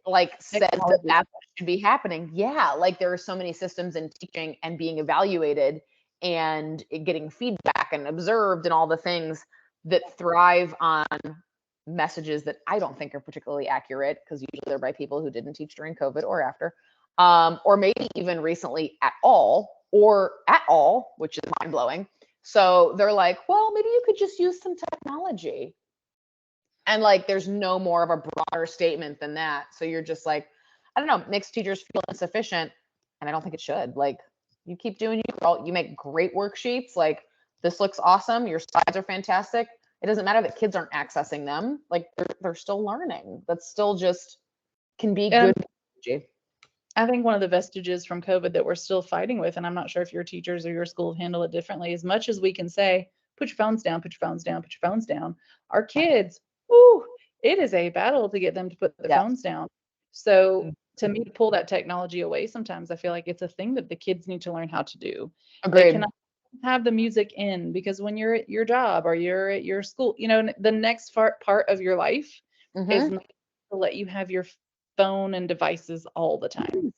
like says that should be happening. Yeah. Like there are so many systems in teaching and being evaluated and getting feedback and observed and all the things that thrive on messages that I don't think are particularly accurate, because usually they're by people who didn't teach during COVID or after, or maybe even recently at all, which is mind blowing. So they're like, well, maybe you could just use some technology. And like, there's no more of a broader statement than that. So you're just like, I don't know, makes teachers feel insufficient. And I don't think it should. Like, you keep doing you make great worksheets. Like, this looks awesome. Your slides are fantastic. It doesn't matter that kids aren't accessing them. Like, they're still learning. That's still just can be good technology. I think one of the vestiges from COVID that we're still fighting with, and I'm not sure if your teachers or your school handle it differently, as much as we can say, put your phones down, put your phones down, put your phones down, our kids, it is a battle to get them to put their phones down. So to me, to pull that technology away, sometimes I feel like it's a thing that the kids need to learn how to do. Agreed. They cannot have the music in, because when you're at your job or you're at your school, the next part of your life is not to let you have your phone and devices all the time.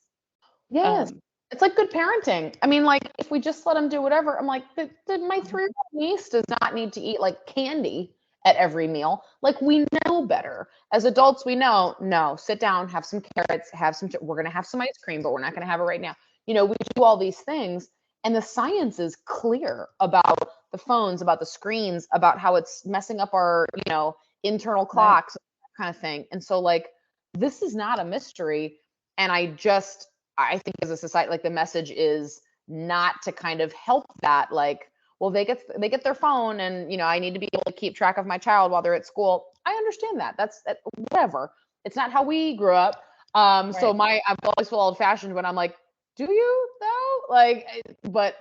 Yes. It's like good parenting. I mean, like, if we just let them do whatever, I'm like, my 3-year-old niece does not need to eat like candy at every meal. Like, we know better. As adults, we know, no, sit down, have some carrots, we're going to have some ice cream, but we're not going to have it right now. We do all these things, and the science is clear about the phones, about the screens, about how it's messing up our, internal clocks, that kind of thing. And so like, this is not a mystery. And I think as a society, like, the message is not to kind of help that, like, well, they get their phone, and I need to be able to keep track of my child while they're at school. I understand that. That's whatever. It's not how we grew up. So I'm always feel old fashioned when I'm like, do you though? Like, but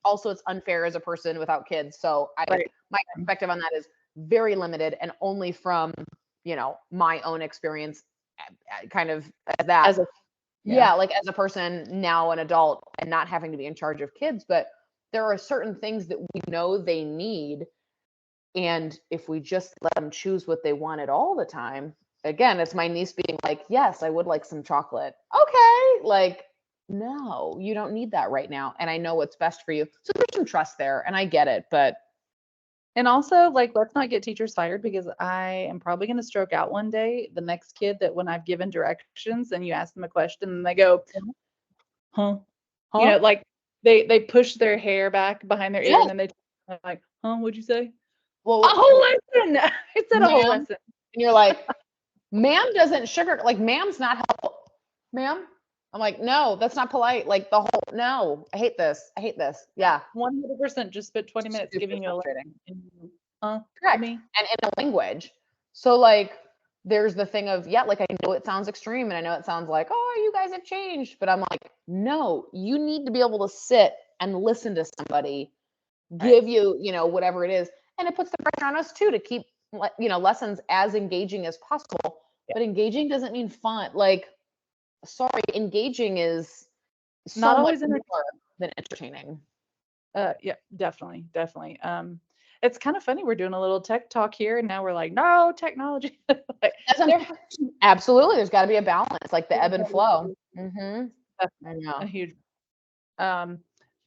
also it's unfair as a person without kids. So my perspective on that is very limited and only from, my own experience, kind of that. As a Yeah, like as a person now, an adult, and not having to be in charge of kids, but there are certain things that we know they need. And if we just let them choose what they wanted all the time, again, it's my niece being like, yes, I would like some chocolate. Okay. Like, no, you don't need that right now. And I know what's best for you. So there's some trust there, and I get it, but And also, like, let's not get teachers fired, because I am probably going to stroke out one day. The next kid that when I've given directions and you ask them a question and they go, huh? Like they push their hair back behind their ear Yes. and then they like, huh? What'd you say? Well, A whole lesson. I said a whole Ma'am? lesson. and you're like, ma'am doesn't like, ma'am's not helpful. Ma'am? I'm like, no, that's not polite. Like no, I hate this. Yeah. 100% just spent 20 minutes Super giving you a lesson. frustrating. And you, huh? Correct. Me? And in a language. So like there's the thing of, yeah, like I know it sounds extreme and I know it sounds like, oh, you guys have changed. But I'm like, no, you need to be able to sit and listen to somebody give you, whatever it is. And it puts the pressure on us too to keep, lessons as engaging as possible. Yeah. But engaging doesn't mean fun. Like, sorry, engaging is so Not much always more than entertaining. Yeah, definitely. It's kind of funny. We're doing a little tech talk here, and now we're like, no technology. Like, Absolutely, there's got to be a balance, like the ebb and flow. Mm-hmm. I a know. huge.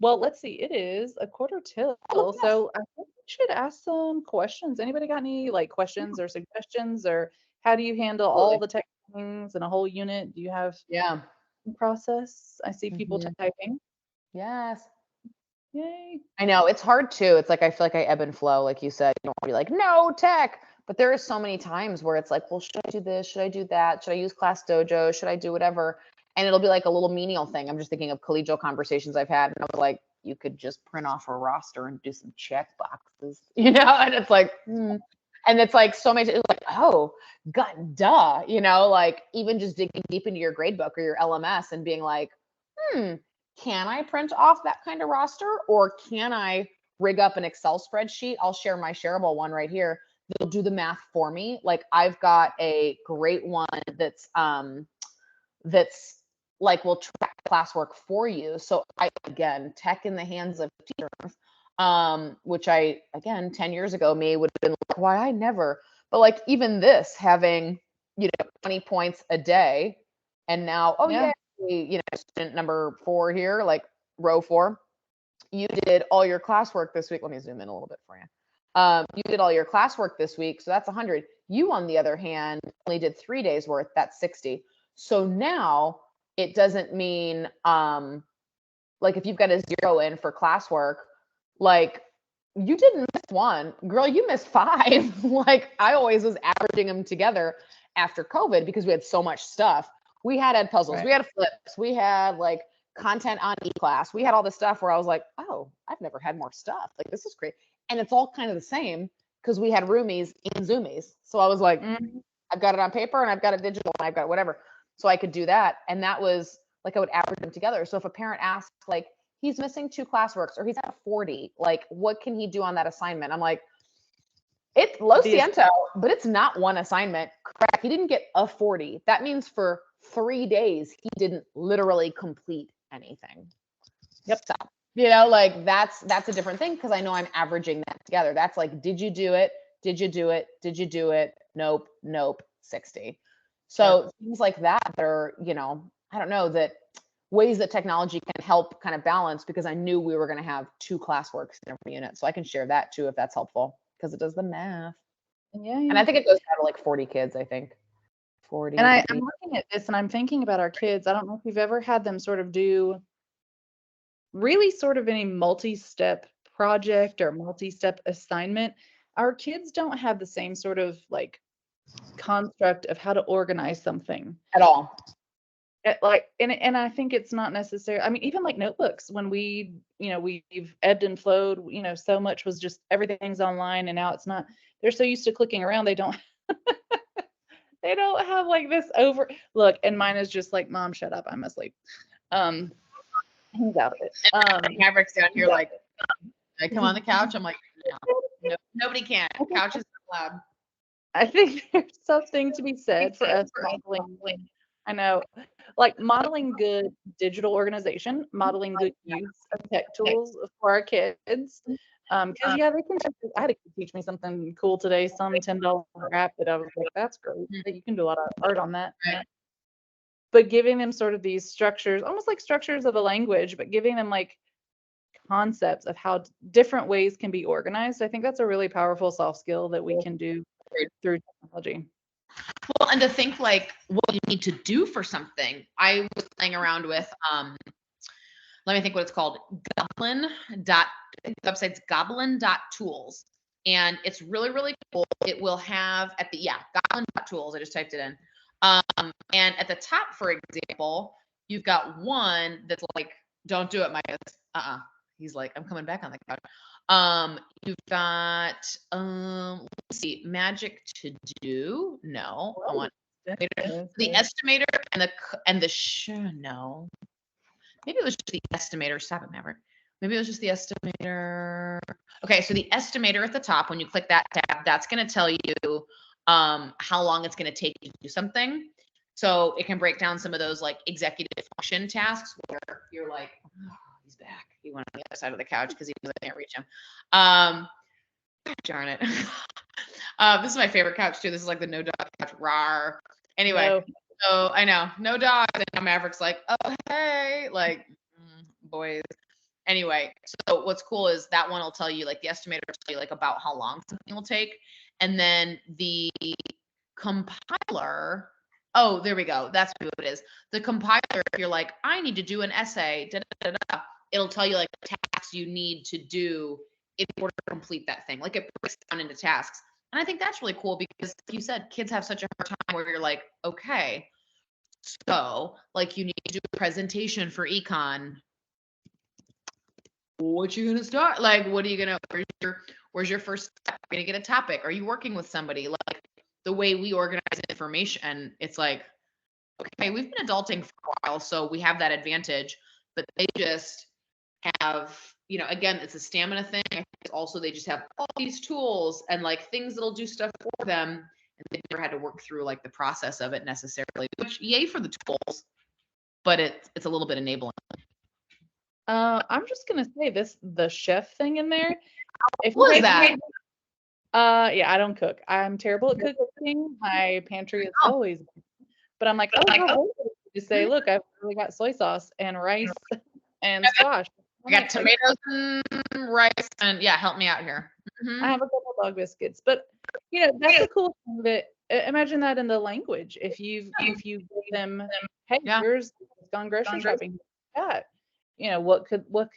Well, let's see. It is a quarter till, Oh, yes. so I think we should ask some questions. Anybody got any like questions or suggestions, or how do you handle all the tech things in a whole unit? Do you have Yeah. a process? I see people Mhm. typing. Yes. Yay. I know it's hard too. It's like I feel like I ebb and flow, like you said. You don't want to be like, no tech. But there are so many times where it's like, well, should I do this? Should I do that? Should I use Class Dojo? Should I do whatever? And it'll be like a little menial thing. I'm just thinking of collegial conversations I've had, and I was like, you could just print off a roster and do some check boxes, And it's like, and it's like so many. It's like, oh, God, duh, like even just digging deep into your grade book or your LMS and being like, can I print off that kind of roster, or can I rig up an Excel spreadsheet? I'll share my shareable one right here. That'll do the math for me. Like I've got a great one that's like will track classwork for you. So again, tech in the hands of teachers, which I, again, 10 years ago, me would have been like, why I never, but like even this having, 20 points a day. And now, student number 4 here, like row 4, you did all your classwork this week. Let me zoom in a little bit for you. You did all your classwork this week, so that's 100. You, on the other hand, only did 3 days worth. That's 60. So now it doesn't mean, like if you've got a 0 in for classwork, like you didn't miss one, girl, you missed 5. Like I always was averaging them together after COVID because we had so much stuff. We had ed puzzles, we had flips, we had like content on eClass. We had all this stuff where I was like, oh, I've never had more stuff. Like this is great. And it's all kind of the same because we had roomies and zoomies. So I was like, I've got it on paper and I've got it digital and I've got whatever. So I could do that. And that was like, I would average them together. So if a parent asks like, he's missing 2 classworks or he's at 40, like what can he do on that assignment? I'm like, it's Lo Siento, but it's not one assignment. Correct. He didn't get a 40. That means for 3 days, he didn't literally complete anything. Yep. So, like that's a different thing because I know I'm averaging that together. That's like, did you do it? Did you do it? Did you do it? Nope. 60. So things like that are, I don't know, that ways that technology can help kind of balance, because I knew we were going to have 2 classworks in every unit. So I can share that too, if that's helpful, because it does the math. Yeah. And I think it goes down to like 40 kids, I think. 40. And I'm looking at this and I'm thinking about our kids. I don't know if we've ever had them sort of do really sort of any multi-step project or multi-step assignment. Our kids don't have the same sort of like construct of how to organize something at all. And I think it's not necessary. I mean, even like notebooks, when we've ebbed and flowed, so much was just everything's online, and now it's not. They're so used to clicking around, they don't they don't have like this over look, and mine is just like, Mom, shut up, I'm asleep. He's out of it. Maverick's down here like, I come on the couch. I'm like, no, nobody can. Couch is not allowed. I think there's something to be said for us modeling. I know, like modeling good digital organization, modeling good use of tech tools for our kids. Because yeah, they can. I had a kid teach me something cool today. Some $10 app that I was like, that's great. That you can do a lot of art on that. Right. But giving them sort of these structures, almost like structures of a language, but giving them like concepts of how different ways can be organized. I think that's a really powerful soft skill that we can do through technology. Well, and to think like what you need to do for something. I was playing around with let me think what it's called. Goblin. The website's goblin.tools. And it's really, really cool. It will have at the goblin.tools. I just typed it in. And at the top, for example, you've got one that's like, don't do it, Micah. He's like, I'm coming back on the couch. You've got let's see, magic to do. No, I want the estimator and the no. Maybe it was just the estimator. Stop it, Maverick. Maybe it was just the estimator. Okay, so the estimator at the top, when you click that tab, that's going to tell you how long it's going to take you to do something. So it can break down some of those like executive function tasks where you're like, oh, he's back. He went on the other side of the couch because he knows I can't reach him. Darn it. This is my favorite couch too. This is like the no dog couch. Rawr. Anyway. No. So I know, no dogs. And now Maverick's like, oh, hey, like, boys. Anyway, so what's cool is that one will tell you, like, the estimator will tell you, like, about how long something will take. And then the compiler, oh, there we go. That's what it is. The compiler, if you're like, I need to do an essay, it'll tell you, like, the tasks you need to do in order to complete that thing. Like, it breaks down into tasks. And I think that's really cool because, like you said, kids have such a hard time where you're like, okay, so like you need to do a presentation for econ. What you gonna start? Like, what are you gonna? Where's your first step? You're gonna get a topic. Are you working with somebody? Like the way we organize information, it's like, okay, we've been adulting for a while, so we have that advantage. But they just have, you know, again, it's a stamina thing. I think also they just have all these tools and like things that'll do stuff for them, and they never had to work through like the process of it necessarily. Which yay for the tools, but it's a little bit enabling. I'm just gonna say the chef thing in there. What is that? Yeah, I don't cook. I'm terrible at cooking. My pantry is always, but I'm like, you say, look, I've really got soy sauce and rice and squash. I got tomatoes and rice, and yeah, help me out here. Mm-hmm. I have a couple dog biscuits, but you know, that's a cool thing that imagine that in the language. If you give them, hey, here's gone grocery shopping. Yeah. You know,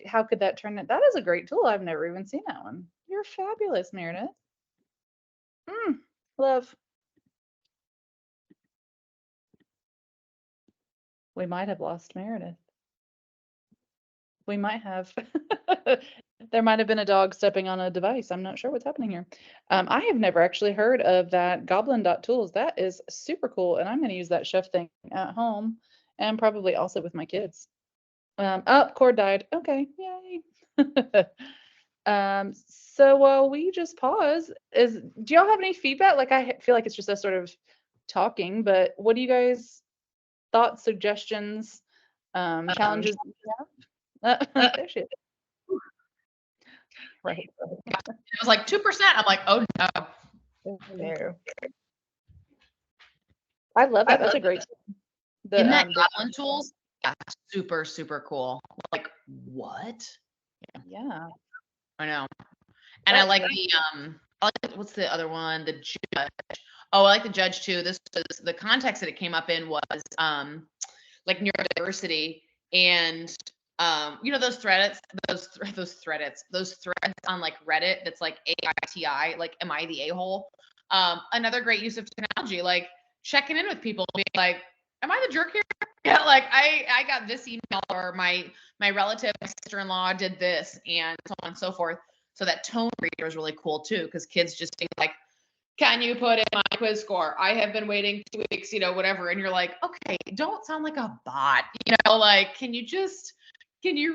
how could that turn it? That is a great tool. I've never even seen that one. You're fabulous, Meredith. Love. We might have lost Meredith. We might have. There might have been a dog stepping on a device. I'm not sure what's happening here. I have never actually heard of that goblin.tools. That is super cool. And I'm going to use that chef thing at home and probably also with my kids. Cord died. Okay, yay. So while we just pause, do y'all have any feedback? Like, I feel like it's just us sort of talking, but what do you guys thoughts, suggestions, challenges? There she is. Right. It was like 2%. I'm like, oh no. There. I love that. That's a great. In that Goblin tools, yeah, super, super cool. Like, what? Yeah. I know. And I like the what's the other one? The judge. Oh, I like the judge too. This was the context that it came up in was like neurodiversity and you know those threads on like Reddit that's like AITI, like am I the a-hole? Another great use of technology, like checking in with people, being like, am I the jerk here? Yeah, like I got this email, or my relative, my sister-in-law did this, and so on and so forth. So that tone reader is really cool too, because kids just think like, can you put in my quiz score? I have been waiting 2 weeks, whatever. And you're like, okay, don't sound like a bot, like, can you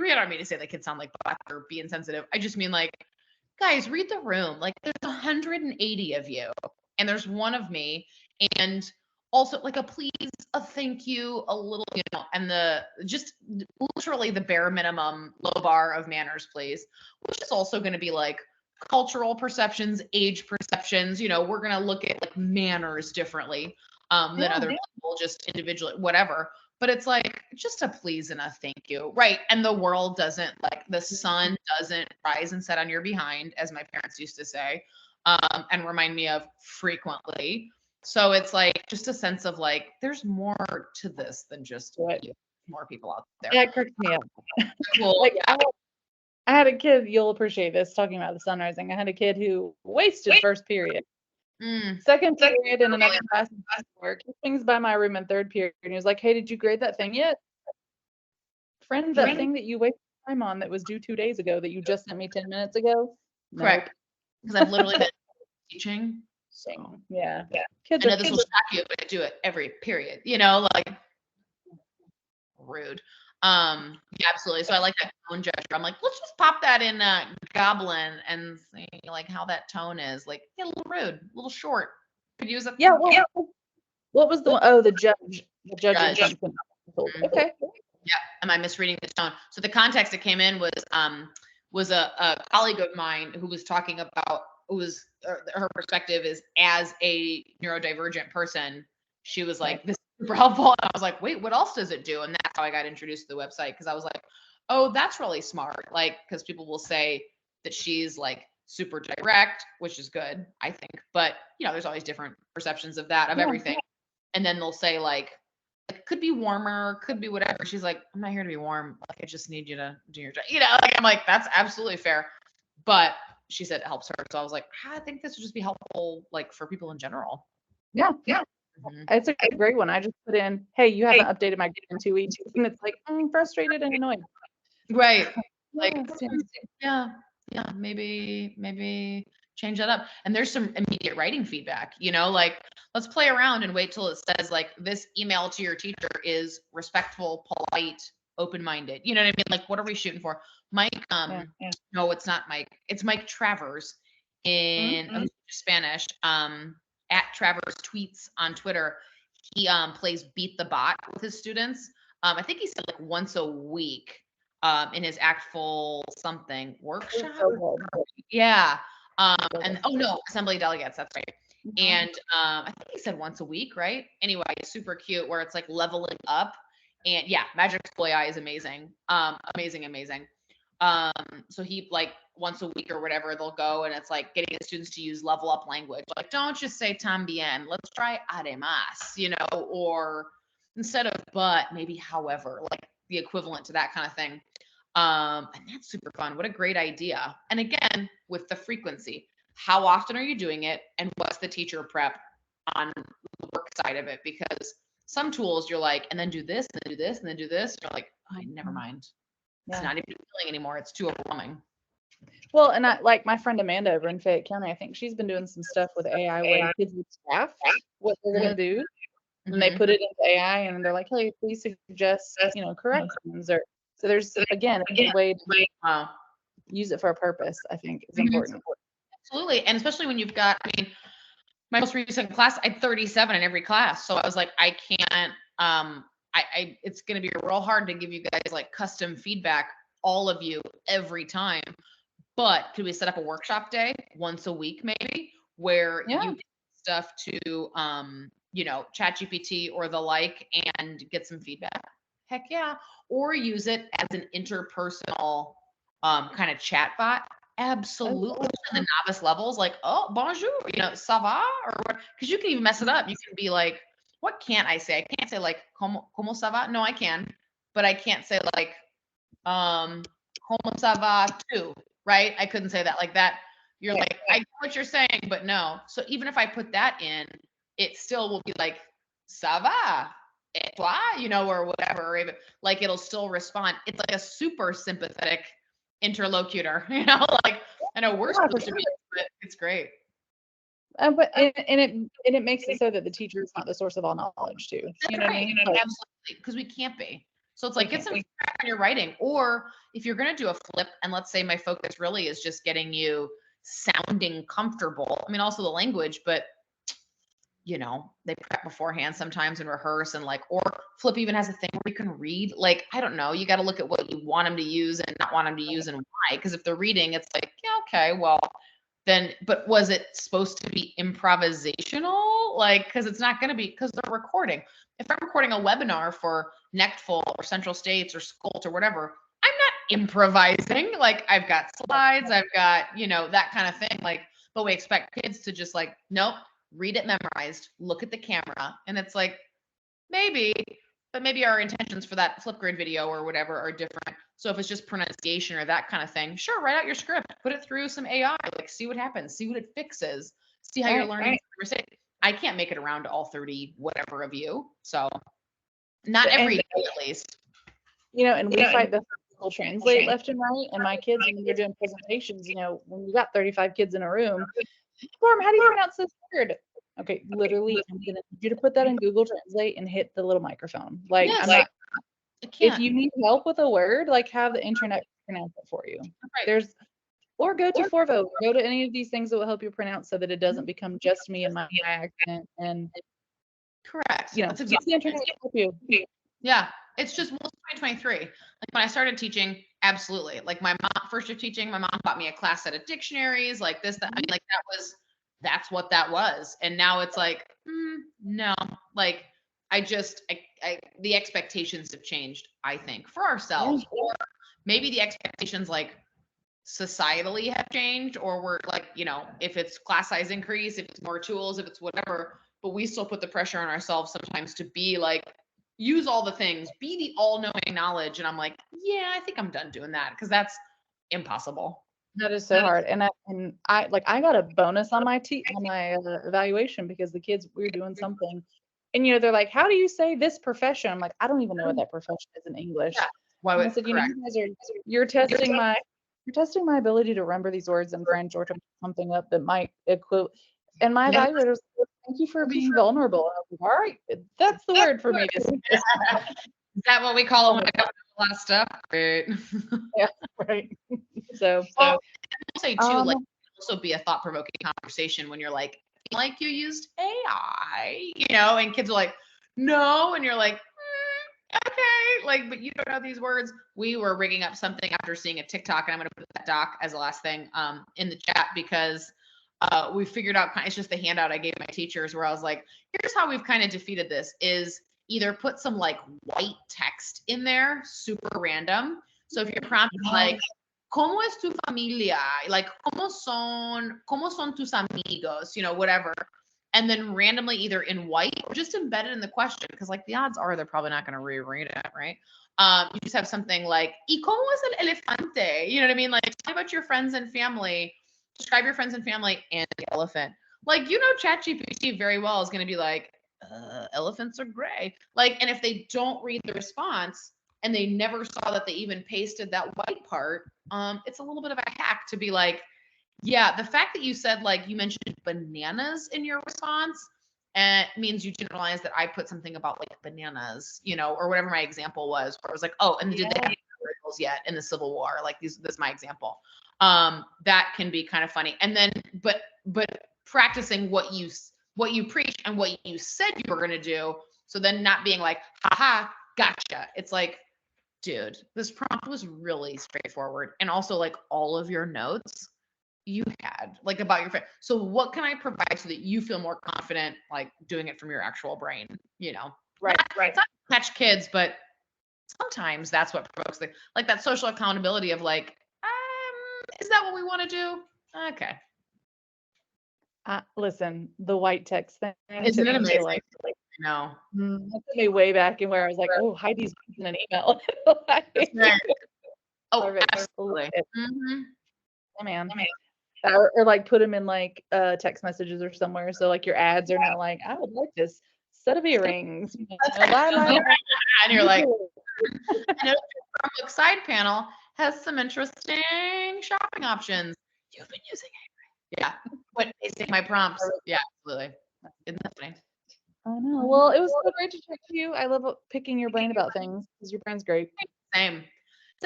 read? I don't mean to say that kids sound like bots or be insensitive. I just mean like, guys, read the room. Like there's 180 of you and there's one of me. And also like a please, a thank you, a little, and just literally the bare minimum low bar of manners, please, which is also going to be like cultural perceptions, age perceptions, we're going to look at like manners differently than other people, just individually, whatever. But it's like just a please and a thank you, right? And the world doesn't, like the sun doesn't rise and set on your behind, as my parents used to say, and remind me of frequently. So it's like just a sense of like, there's more to this than just more people out there. Yeah, it cracks me up. Cool. Like, I had a kid, you'll appreciate this, talking about the sun rising. I had a kid who wasted first period. Second period in another class work. He swings by my room in third period and he was like, hey, did you grade that thing yet? Friend, that thing that you wasted time on that was due 2 days ago that you just sent me 10 minutes ago? Correct. Because I've literally been teaching. So yeah. Kids, I know this will shock you, but I do it every period, like rude. Yeah, absolutely. So I like that tone gesture. I'm like, let's just pop that in Goblin and see like how that tone is. Like, a little rude, a little short. Could use it. Yeah. What was the one? Oh, the judge. The judge. Okay. Yeah. Am I misreading the tone? So the context it came in was a colleague of mine who was talking about her perspective is as a neurodivergent person. She was like, this is super helpful. And I was like, wait, what else does it do? And that's how I got introduced to the website. Because I was like, oh, that's really smart. Like, because people will say that she's like super direct, which is good, I think. But, there's always different perceptions of that, of everything. And then they'll say like, it could be warmer, could be whatever. She's like, I'm not here to be warm. Like, I just need you to do your job. Like, I'm like, that's absolutely fair. But she said it helps her. So I was like, I think this would just be helpful, like for people in general. Yeah. It's a great one. I just put in, hey, you haven't updated my grade in 2 weeks. And it's like, I'm frustrated and annoyed. Right. Like, yeah, maybe change that up. And there's some immediate writing feedback, like let's play around and wait till it says like this email to your teacher is respectful, polite, open-minded. You know what I mean? Like, what are we shooting for? Mike, no, it's not Mike. It's Mike Travers in Spanish, at Travers Tweets on Twitter. He plays Beat the Bot with his students. I think he said like once a week in his ACTful something workshop. Yeah. And assembly delegates, that's right. And I think he said once a week, right? Anyway, super cute where it's like leveling up. And yeah, Magic School AI is amazing. Amazing. So he like once a week or whatever, they'll go and it's like getting the students to use level up language. Like, don't just say también, let's try además, or instead of but, maybe however, like the equivalent to that kind of thing. And that's super fun. What a great idea. And again, with the frequency, how often are you doing it? And what's the teacher prep on the work side of it? Because some tools you're like, and then do this, and then do this, and then do this. You're like, oh, never mind. It's not even feeling anymore. It's too overwhelming. Well, and I like my friend Amanda over in Fayette County. I think she's been doing some stuff with AI where kids would staff what they're going to do. And they put it into AI and they're like, hey, please suggest, corrections. Or so there's, again, a good way to use it for a purpose, I think is important. Absolutely. And especially when you've got, my most recent class, I had 37 in every class. So I was like, I can't, it's going to be real hard to give you guys like custom feedback, all of you every time. But could we set up a workshop day once a week, maybe, where you get stuff to, ChatGPT or the like, and get some feedback? Heck yeah. Or use it as an interpersonal kind of chat bot. Absolutely. The novice levels, like, oh, bonjour, ça va? Or because you can even mess it up. You can be like, what can't I say? I can't say like, como ça va? No, I can. But I can't say like, como ça va too, right? I couldn't say that like that. You're like, I know what you're saying, but no. So even if I put that in, it still will be like, ça va? Et toi? Or whatever. Or even, like, it'll still respond. It's like a super sympathetic interlocutor, like, I know we're supposed to be, but it's great. But it makes it so that the teacher is not the source of all knowledge too. You know what I Right, mean? Like, absolutely, because we can't be. So it's We like, get can't some be. feedback on your writing, or if you're gonna do a flip, and let's say my focus really is just getting you sounding comfortable. I mean, also the language, but you know, they prep beforehand sometimes and rehearse and like, or flip even has a thing where you can read. Like, I don't know, you got to look at what you want them to use and not want them to use and why. Because if they're reading, it's like, yeah, okay, well, then, but was it supposed to be improvisational? Like, because it's not going to be, because they're recording. If I'm recording a webinar for NECTFL or Central States or SCOLT or whatever, I'm not improvising. Like, I've got slides, I've got, you know, that kind of thing. Like, but we expect kids to just like, nope, read it memorized, look at the camera. And it's like, maybe, but maybe our intentions for that Flipgrid video or whatever are different. So if it's just pronunciation or that kind of thing, sure, write out your script, put it through some AI, like see what happens, see what it fixes, see how you're learning. I can't make it around to all 30 whatever of you. So not every day at least. You know, and we fight the Google Translate left and right. And my kids, when they're doing presentations, you know, when you got 35 kids in a room, Storm, how do you pronounce this word? Okay, literally, I'm gonna need you to put that in Google Translate and hit the little microphone. Like, Yes, I'm not. I If can't. you need help with a word, like have the internet pronounce it for you. Right. There's, or go to Forvo, go to any of these things that will help you pronounce so that it doesn't become just me and my accent. And Correct. you know, That's use exactly. the internet to help you. Yeah, it's just 2023. Like when I started teaching, absolutely. Like my mom, first year teaching, my mom bought me a class set of dictionaries, like this, that. I mean, like that's what that was. And now it's like, no, like the expectations have changed, I think, for ourselves, or maybe the expectations like societally have changed, or we're like, you know, if it's class size increase, if it's more tools, if it's whatever, but we still put the pressure on ourselves sometimes to be like, use all the things, be the all-knowing knowledge. And I'm like, yeah, I think I'm done doing that because that's impossible. That is so hard. And I got a bonus on my evaluation because the kids, we were doing something. And you know, they're like, how do you say this profession? I'm like, I don't even know what that profession is in English. Yeah. Why And I would said, you know, you guys you're testing my ability to remember these words in French or to make something up that might equate. And my evaluator was like, thank you for being vulnerable. And I was like, all right, that's the word for me. Is that what we call it when I got a lot of stuff? Right. Yeah, right. So I'll say too, like also be a thought-provoking conversation when you're like you used AI, you know, and kids are like, no, and you're like, okay, like, but you don't know these words. We were rigging up something after seeing a TikTok, and I'm going to put that doc as the last thing in the chat because we figured out, it's just the handout I gave my teachers where I was like, here's how we've kind of defeated this is either put some like white text in there, super random. So if you're prompting like, ¿cómo es tu familia? Like, ¿cómo son tus amigos? You know, whatever. And then randomly either in white or just embedded in the question, because like the odds are they're probably not going to reread it, right? You just have something like, ¿y cómo es el elefante? You know what I mean? Like, tell me about your friends and family. Describe your friends and family and the elephant. Like, you know, ChatGPT very well is going to be like, elephants are gray. Like, and if they don't read the response and they never saw that they even pasted that white part, it's a little bit of a hack to be like, yeah, the fact that you said, like, you mentioned bananas in your response, means you generalize that I put something about like bananas, you know, or whatever my example was, where it was like, oh, and did they have materials yet in the Civil War? Like this is my example. That can be kind of funny. And then, but practicing what you preach and what you said you were going to do. So then not being like, haha, gotcha. It's like, dude, this prompt was really straightforward. And also like all of your notes you had like about your friend. So what can I provide so that you feel more confident, like doing it from your actual brain, you know? right. It's not to catch kids, but sometimes that's what provokes like that social accountability of like, is that what we want to do? Okay. Listen, the white text thing. Isn't it amazing? Like, no. That took me way back in where I was like, oh, Heidi's in an email. Right. Oh, Perfect. absolutely. Oh, man. Or like put them in like text messages or somewhere. So like your ads are now like, I would like this set of earrings. You know, bye. And you're like, I know the Chromebook side panel has some interesting shopping options. You've been using it. Yeah. But basically my prompts. Yeah, absolutely. Isn't that funny? I know. Well, it was so great to talk to you. I love picking your brain about things because your brain's great. Same.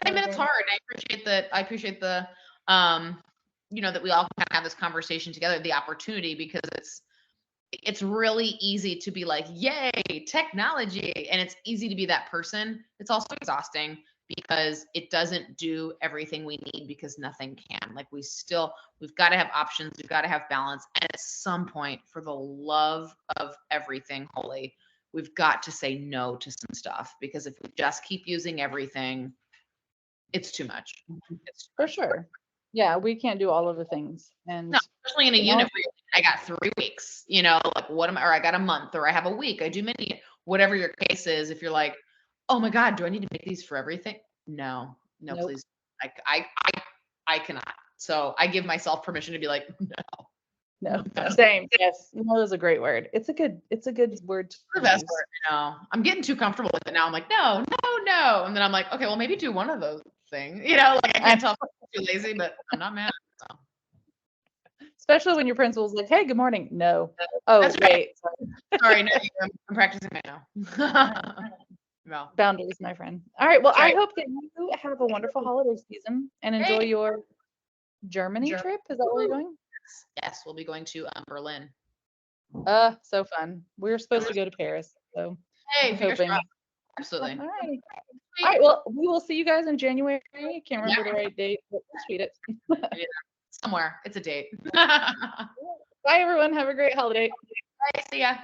And it's hard. I appreciate the that we all kind of have this conversation together, the opportunity, because it's really easy to be like, yay, technology. And it's easy to be that person. It's also exhausting because it doesn't do everything we need, because nothing can. Like we've got to have options. We've got to have balance. And at some point, for the love of everything holy, we've got to say no to some stuff, because if we just keep using everything, it's too much. It's For sure. Yeah, we can't do all of the things. And no, especially in a unit where I got 3 weeks, like or I got a month, or I have a week, I do many, whatever your case is. If you're like, oh my God, do I need to make these for everything? No, Nope. please. I cannot. So I give myself permission to be like, no. Same. Yes. No is a great word. It's a good word. The best word. I'm getting too comfortable with it now. I'm like, no. And then I'm like, okay, well, maybe do one of those things. Like I can't tell if I'm too lazy, but I'm not mad. So. Especially when your principal's like, hey, good morning. No. Oh, That's wait. Sorry, no, I'm practicing right now. No. Boundaries, my friend. All right. Well, That's right. I hope that you have a wonderful holiday season and enjoy your Germany trip. Is that where you're going? Yes, we'll be going to Berlin. So fun. We're supposed to go to Paris. So hey, hoping. Absolutely. All right. Well, we will see you guys in January. I can't remember the right date, but we'll tweet it. Somewhere. It's a date. Bye, everyone. Have a great holiday. Bye. See ya.